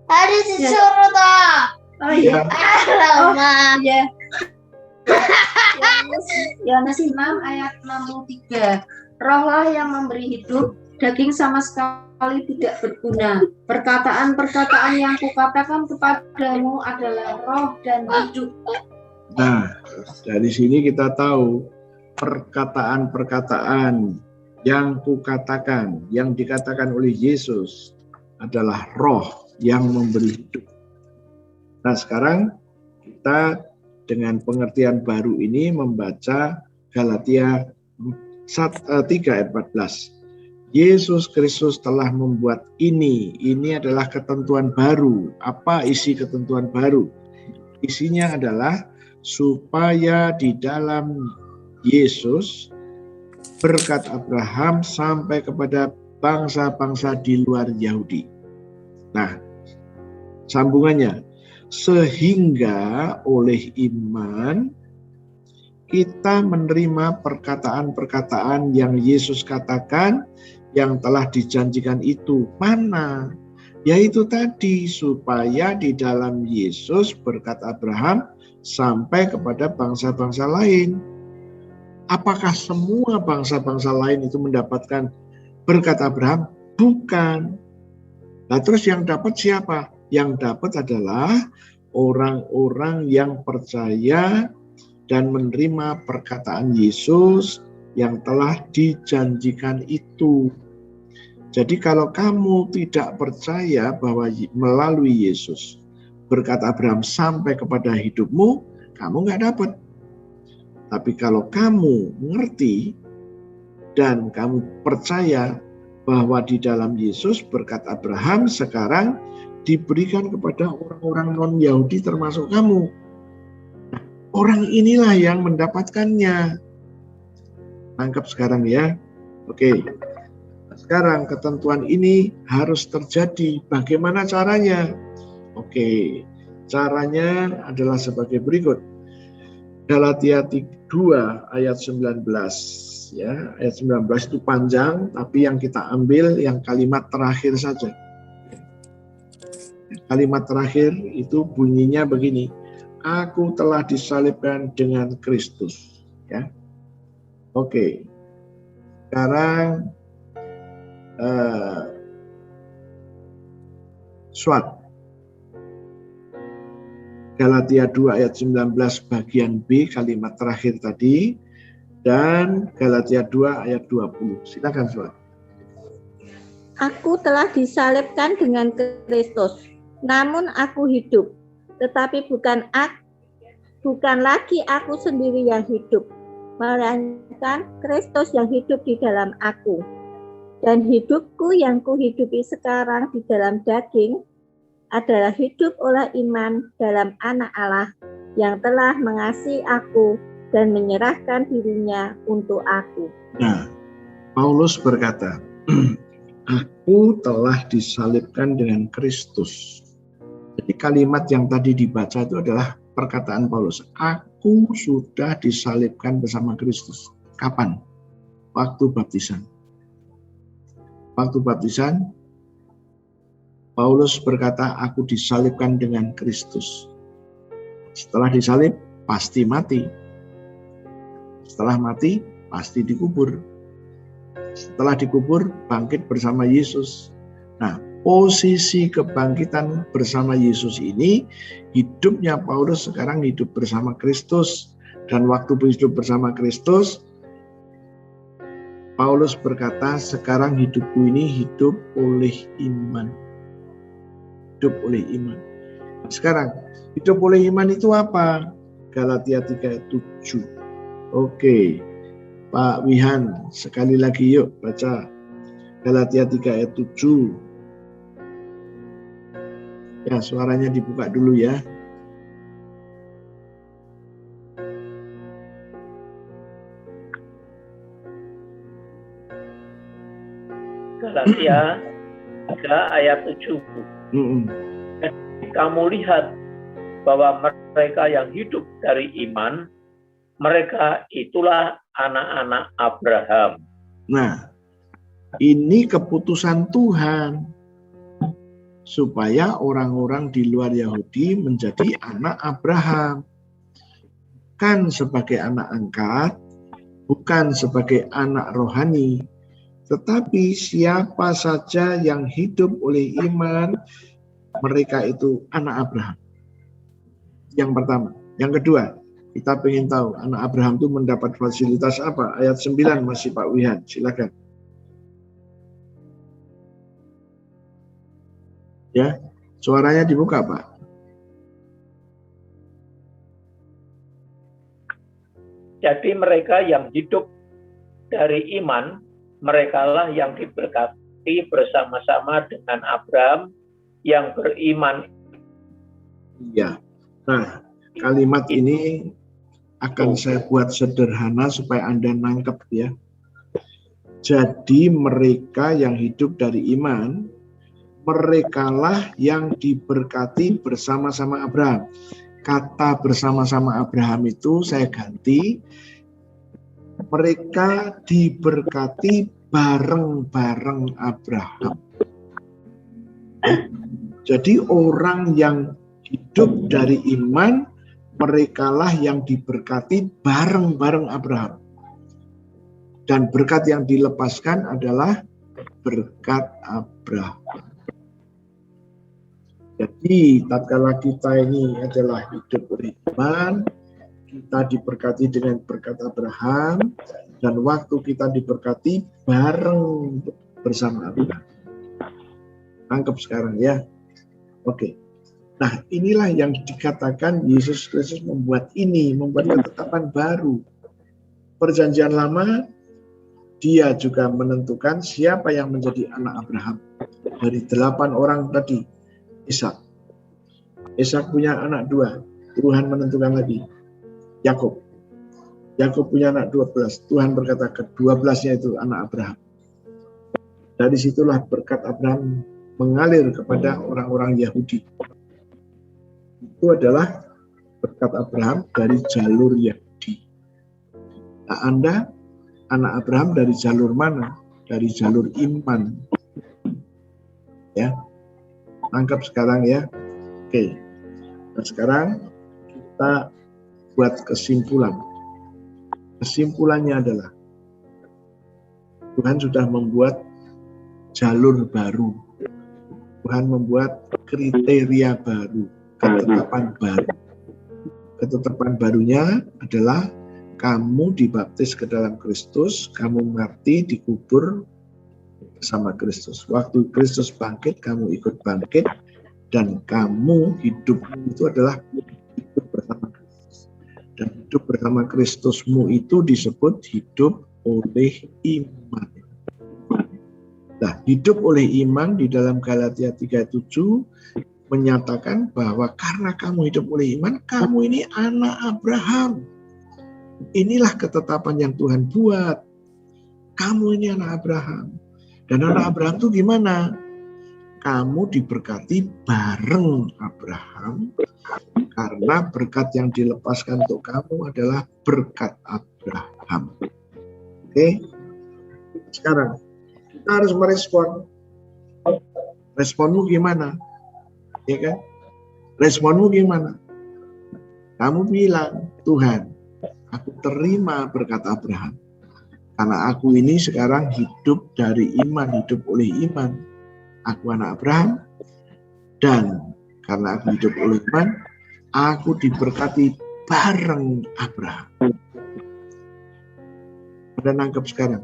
Tadi disuruh toh. Oh iya. Lama. Iya. Yohanes 6 ayat 63. Rohlah yang memberi hidup, daging sama sekali tidak berguna. Perkataan-perkataan yang kukatakan kepadamu adalah roh dan hidup. Nah, dari sini kita tahu perkataan-perkataan yang kukatakan, yang dikatakan oleh Yesus adalah roh yang memberi hidup. Nah, sekarang kita dengan pengertian baru ini membaca Galatia 3 ayat 14. Yesus Kristus telah membuat ini adalah ketentuan baru. Apa isi ketentuan baru? Isinya adalah supaya di dalam Yesus berkat Abraham sampai kepada bangsa-bangsa di luar Yahudi. Nah, sambungannya, sehingga oleh iman kita menerima perkataan-perkataan yang Yesus katakan yang telah dijanjikan itu. Mana? Yaitu tadi, supaya di dalam Yesus berkat Abraham sampai kepada bangsa-bangsa lain. Apakah semua bangsa-bangsa lain itu mendapatkan berkat Abraham? Bukan. Nah, terus yang dapat siapa? Yang dapat adalah orang-orang yang percaya dan menerima perkataan Yesus yang telah dijanjikan itu. Jadi kalau kamu tidak percaya bahwa melalui Yesus berkat Abraham sampai kepada hidupmu, kamu nggak dapat. Tapi kalau kamu ngerti dan kamu percaya bahwa di dalam Yesus berkat Abraham sekarang diberikan kepada orang-orang non-Yahudi termasuk kamu. Orang inilah yang mendapatkannya. Tangkap sekarang ya. Oke. Sekarang ketentuan ini harus terjadi. Bagaimana caranya? Oke. Caranya adalah sebagai berikut. Galatia 2 ayat 19 ya. Ayat 19 itu panjang, tapi yang kita ambil yang kalimat terakhir saja. Kalimat terakhir itu bunyinya begini. Aku telah disalibkan dengan Kristus. Ya, oke. Sekarang Swat. Galatia 2 ayat 19 bagian B kalimat terakhir tadi dan Galatia 2 ayat 20. Silakan Swat. Aku telah disalibkan dengan Kristus, namun aku hidup. Tetapi bukan lagi aku sendiri yang hidup, melainkan Kristus yang hidup di dalam aku. Dan hidupku yang kuhidupi sekarang di dalam daging adalah hidup oleh iman dalam Anak Allah yang telah mengasihi aku dan menyerahkan dirinya untuk aku. Nah, Paulus berkata, aku telah disalibkan dengan Kristus. Jadi kalimat yang tadi dibaca itu adalah perkataan Paulus. Aku sudah disalibkan bersama Kristus. Kapan? Waktu baptisan. Waktu baptisan, Paulus berkata, aku disalibkan dengan Kristus. Setelah disalib, pasti mati. Setelah mati, pasti dikubur. Setelah dikubur, bangkit bersama Yesus. Nah, posisi kebangkitan bersama Yesus ini, hidupnya Paulus sekarang hidup bersama Kristus. Dan waktu hidup bersama Kristus, Paulus berkata, sekarang hidupku ini hidup oleh iman. Hidup oleh iman. Sekarang, hidup oleh iman itu apa? Galatia 3:7. Oke, Pak Wihan, sekali lagi yuk baca Galatia 3:7. Ya, suaranya dibuka dulu ya. Galatia 3:7. Kamu lihat bahwa mereka yang hidup dari iman, mereka itulah anak-anak Abraham. Nah, ini keputusan Tuhan supaya orang-orang di luar Yahudi menjadi anak Abraham. Bukan sebagai anak angkat, bukan sebagai anak rohani, tetapi siapa saja yang hidup oleh iman, mereka itu anak Abraham. Yang pertama. Yang kedua, kita ingin tahu anak Abraham itu mendapat fasilitas apa? Ayat 9 masih Pak Wihan, silakan. Ya, suaranya dibuka Pak. Jadi mereka yang hidup dari iman, merekalah yang diberkati bersama-sama dengan Abraham yang beriman. Iya. Nah, kalimat ini akan saya buat sederhana supaya Anda nangkep ya. Jadi mereka yang hidup dari iman, merekalah yang diberkati bersama-sama Abraham. Kata bersama-sama Abraham itu saya ganti, mereka diberkati bareng-bareng Abraham. Ya. Jadi orang yang hidup dari iman, merekalah yang diberkati bareng-bareng Abraham. Dan berkat yang dilepaskan adalah berkat Abraham. Jadi tatkala kita ini adalah hidup oleh iman, kita diberkati dengan berkat Abraham, dan waktu kita diberkati bareng bersama Abraham. Tangkap sekarang ya. Oke. Nah, inilah yang dikatakan Yesus Kristus membuat ketetapan baru. Perjanjian lama, dia juga menentukan siapa yang menjadi anak Abraham. Dari 8 orang tadi, Ishak. Ishak punya anak 2, Tuhan menentukan lagi, Yakub. Yakub punya anak 12, Tuhan berkata ke-12-nya itu anak Abraham. Dari situlah berkat Abraham mengalir kepada orang-orang Yahudi. Itu adalah berkat Abraham dari jalur Yahudi. Nah, Anda anak Abraham dari jalur mana? Dari jalur iman. Ya, tangkap sekarang ya. Oke. Nah, sekarang kita buat kesimpulan. Kesimpulannya adalah Tuhan sudah membuat jalur baru. Tuhan membuat kriteria baru, ketetapan baru. Ketetapan barunya adalah kamu dibaptis ke dalam Kristus, kamu mati, dikubur bersama Kristus. Waktu Kristus bangkit, kamu ikut bangkit, dan kamu hidup itu adalah hidup bersama Kristus. Dan hidup bersama Kristusmu itu disebut hidup oleh iman. Nah, hidup oleh iman di dalam Galatia 3:7 menyatakan bahwa karena kamu hidup oleh iman, kamu ini anak Abraham. Inilah ketetapan yang Tuhan buat. Kamu ini anak Abraham. Dan anak Abraham itu gimana? Kamu diberkati bareng Abraham, karena berkat yang dilepaskan untuk kamu adalah berkat Abraham. Oke? Sekarang kita harus merespon. Responmu gimana? Ya kan? Responmu gimana? Kamu bilang, Tuhan, aku terima berkat Abraham. Karena aku ini sekarang hidup dari iman, hidup oleh iman. Aku anak Abraham. Dan karena aku hidup oleh iman, aku diberkati bareng Abraham. Pada nangkep sekarang.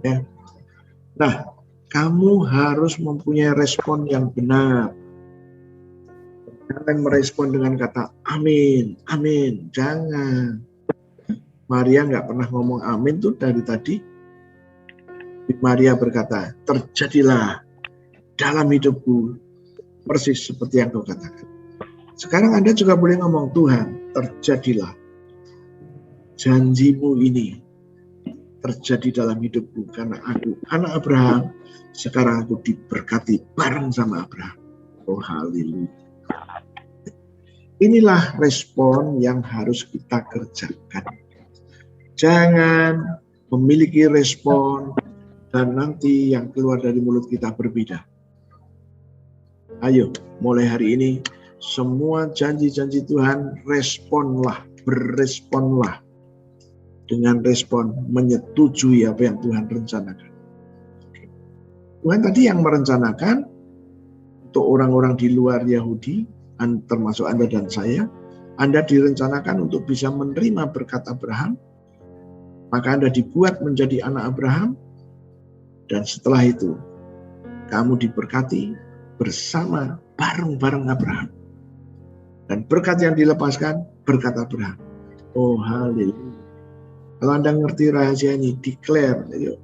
Ya. Nah, kamu harus mempunyai respon yang benar. Jangan merespon dengan kata amin, amin. Jangan. Maria nggak pernah ngomong amin tuh dari tadi. Maria berkata, terjadilah dalam hidupku persis seperti yang kau katakan. Sekarang Anda juga boleh ngomong, Tuhan, terjadilah janjimu ini terjadi dalam hidupku. Karena aku anak Abraham, sekarang aku diberkati bareng sama Abraham. Oh, haleluya. Inilah respon yang harus kita kerjakan. Jangan memiliki respon dan nanti yang keluar dari mulut kita berbeda. Ayo, mulai hari ini semua janji-janji Tuhan responlah, beresponlah dengan respon menyetujui apa yang Tuhan rencanakan. Tuhan tadi yang merencanakan untuk orang-orang di luar Yahudi, termasuk Anda dan saya, Anda direncanakan untuk bisa menerima berkat Abraham, maka Anda dibuat menjadi anak Abraham, dan setelah itu kamu diberkati bersama bareng-bareng Abraham. Dan berkat yang dilepaskan, berkat Abraham. Oh, haleluya. Kalau Anda ngerti rahasia ini, declare, ayo,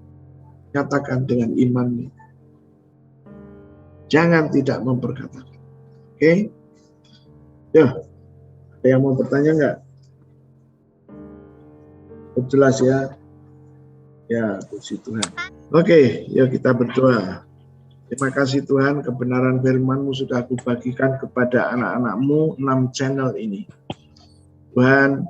nyatakan dengan iman. Jangan tidak memperkatakan. Oke? Ya, ada yang mau bertanya nggak? Jelas ya? Ya, puji Tuhan. Oke, yuk kita berdoa. Terima kasih Tuhan, kebenaran firman-Mu sudah aku bagikan kepada anak-anak-Mu 6 channel ini. Tuhan,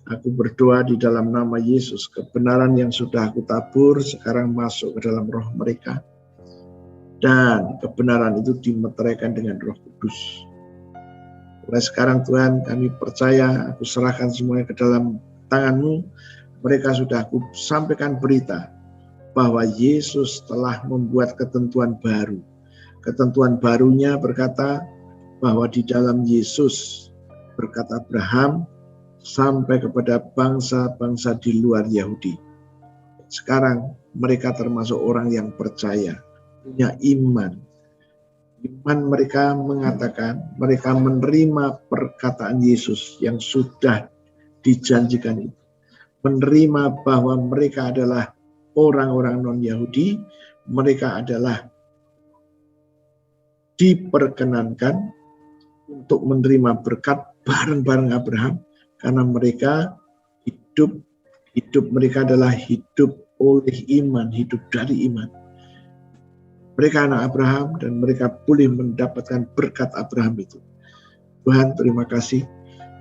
aku berdoa di dalam nama Yesus, kebenaran yang sudah aku tabur sekarang masuk ke dalam roh mereka. Dan kebenaran itu dimeteraikan dengan Roh Kudus. Mulai sekarang Tuhan, kami percaya, aku serahkan semuanya ke dalam tangan-Mu. Mereka sudah aku sampaikan berita bahwa Yesus telah membuat ketentuan baru. Ketentuan barunya berkata bahwa di dalam Yesus, berkat Abraham, sampai kepada bangsa-bangsa di luar Yahudi. Sekarang mereka termasuk orang yang percaya, punya iman. Iman mereka mengatakan, mereka menerima perkataan Yesus yang sudah dijanjikan itu. Menerima bahwa mereka adalah orang-orang non-Yahudi, mereka adalah diperkenankan untuk menerima berkat bareng-bareng Abraham, karena mereka hidup mereka adalah hidup oleh iman, hidup dari iman. Mereka anak Abraham dan mereka boleh mendapatkan berkat Abraham itu. Tuhan, terima kasih.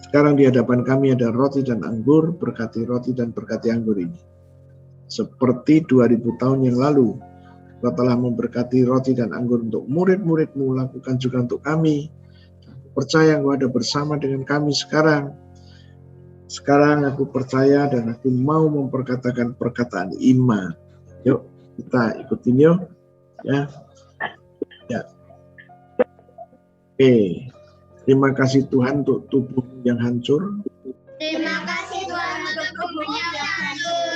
Sekarang di hadapan kami ada roti dan anggur, berkati roti dan berkati anggur ini. Seperti 2000 tahun yang lalu, Engkau telah memberkati roti dan anggur untuk murid-murid-Mu, lakukan juga untuk kami. Aku percaya Engkau ada bersama dengan kami sekarang. Sekarang aku percaya dan aku mau memperkatakan perkataan iman. Yuk, kita ikutin yuk. Ya. Oke. Terima kasih Tuhan untuk tubuh yang hancur. Terima kasih Tuhan untuk tubuhmu yang hancur.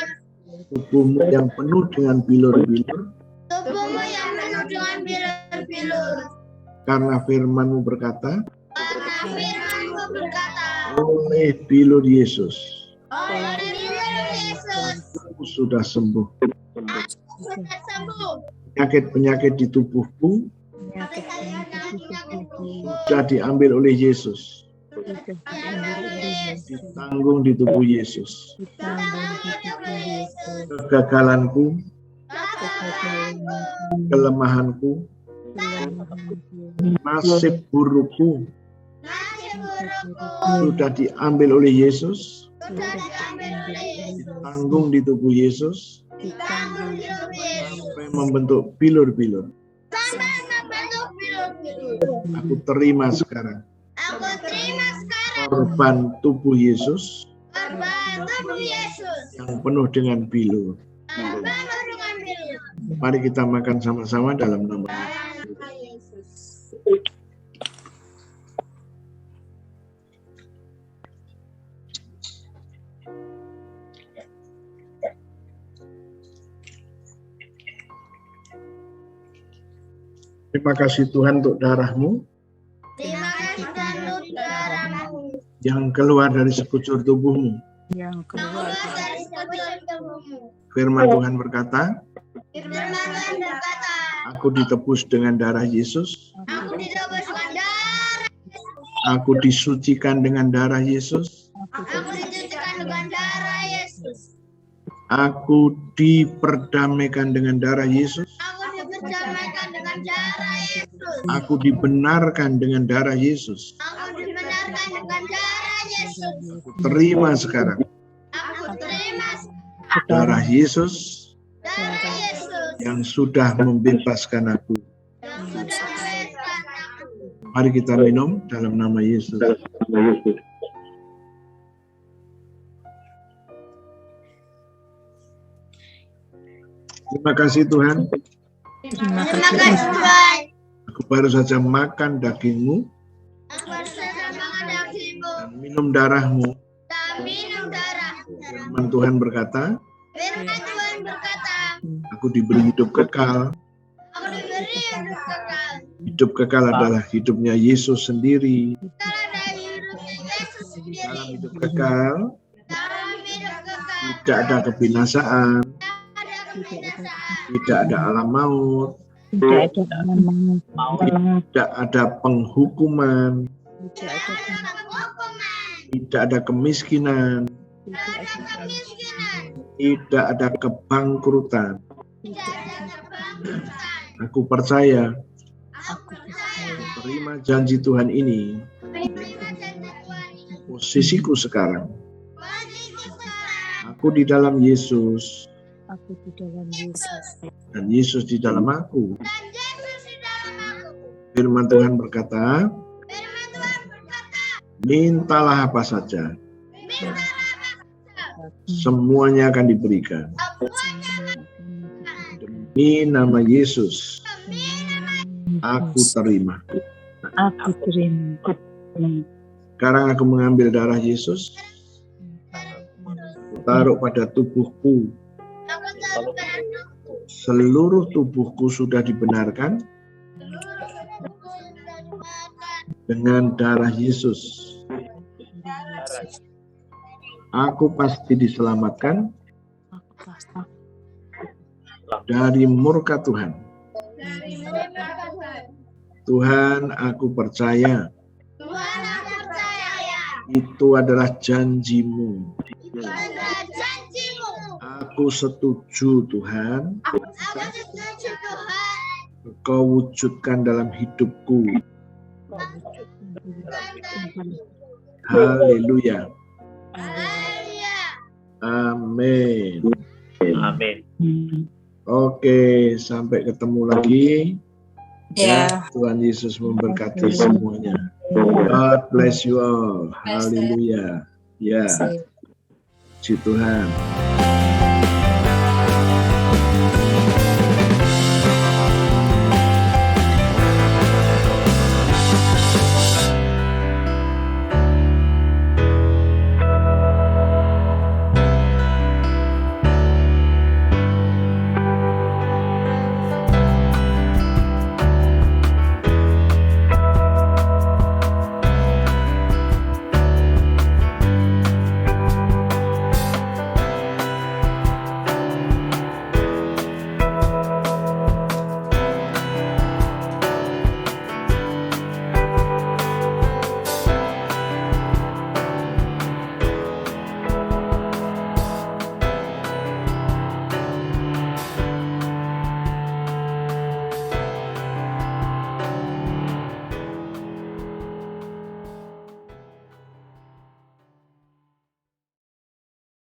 Tubuhmu yang penuh dengan bilur-bilur. Tubuhmu yang penuh dengan bilur-bilur. Karena firman-Mu berkata, Karena firman-Mu berkata, oleh bilur Yesus, oleh bilur Yesus, aku sudah sembuh. aku sudah sembuh. Penyakit-penyakit di tubuhku sudah diambil oleh Yesus. Ditanggung di tubuh Yesus. Kegagalanku, kelemahanku, nasib burukku sudah diambil oleh Yesus. Ditanggung di tubuh Yesus. Sampai membentuk bilur-bilur. Aku terima sekarang. Korban tubuh Yesus yang penuh dengan bilur. Mari kita makan sama-sama dalam nama Yesus. Terima kasih Tuhan untuk darah-Mu Terima kasih Tuhan untuk darah-Mu yang keluar dari sekujur tubuh-Mu. yang keluar dari sekujur tubuh-Mu. Firman Tuhan berkata, Firman Tuhan berkata, aku ditebus dengan darah Yesus, aku ditebus dengan darah, aku disucikan dengan darah Yesus, aku dicucikan dengan darah Yesus, aku diperdamaikan dengan darah Yesus, aku diperdamaikan dengan darah Yesus, aku dibenarkan dengan darah Yesus. aku dibenarkan dengan darah Yesus. Terima sekarang Aku terima darah Yesus darah Yesus yang sudah membebaskan aku. yang sudah membebaskan aku. Mari kita minum dalam nama Yesus. Terima kasih Tuhan. Terima Terima kasih. kasih Tuhan. Aku baru saja makan daging-Mu Aku baru saja makan daging-Mu dan minum darah-Mu. dan minum darah-Mu. Firman Tuhan berkata, Firman Tuhan berkata, aku diberi hidup kekal. aku diberi hidup kekal. Hidup kekal adalah hidupnya Yesus sendiri. Karena hidupnya Yesus Dalam sendiri. hidup kekal Dalam hidup kekal tidak ada kebinasaan, ada kebinasaan, tidak ada alam maut, Tidak ada alam maut, tidak ada penghukuman, tidak ada hukuman, tidak ada kemiskinan, tidak ada kemiskinan, tidak ada kebangkrutan. tidak ada kebangkrutan. Aku percaya Aku percaya terima janji Tuhan ini, terima janji Tuhan ini. posisiku sekarang. Posisiku sekarang. Aku di dalam Yesus aku di dalam Yesus. dan Yesus di dalam aku. Dan Yesus di dalam aku. Firman Tuhan berkata, Firman Tuhan berkata, mintalah apa saja, mintalah apa saja, semuanya akan diberikan. semuanya Demi nama Yesus, demi nama aku terima. Aku terima. Sekarang aku mengambil darah Yesus, taruh pada tubuhku. aku tahu padaku. Seluruh tubuhku sudah dibenarkan dengan darah Yesus. Aku pasti diselamatkan Aku pasti dari murka Tuhan. Tuhan, aku percaya Tuhan, aku percaya itu adalah janji-Mu. itu adalah janji-Mu. Aku setuju Tuhan, Aku setuju Tuhan. Engkau wujudkan dalam hidupku. Haleluya. Haleluya. Amin. Amin. Oke, sampai ketemu lagi. Ya. Tuhan Yesus memberkati semuanya. God bless you all. Haleluya. Ya, puji Tuhan.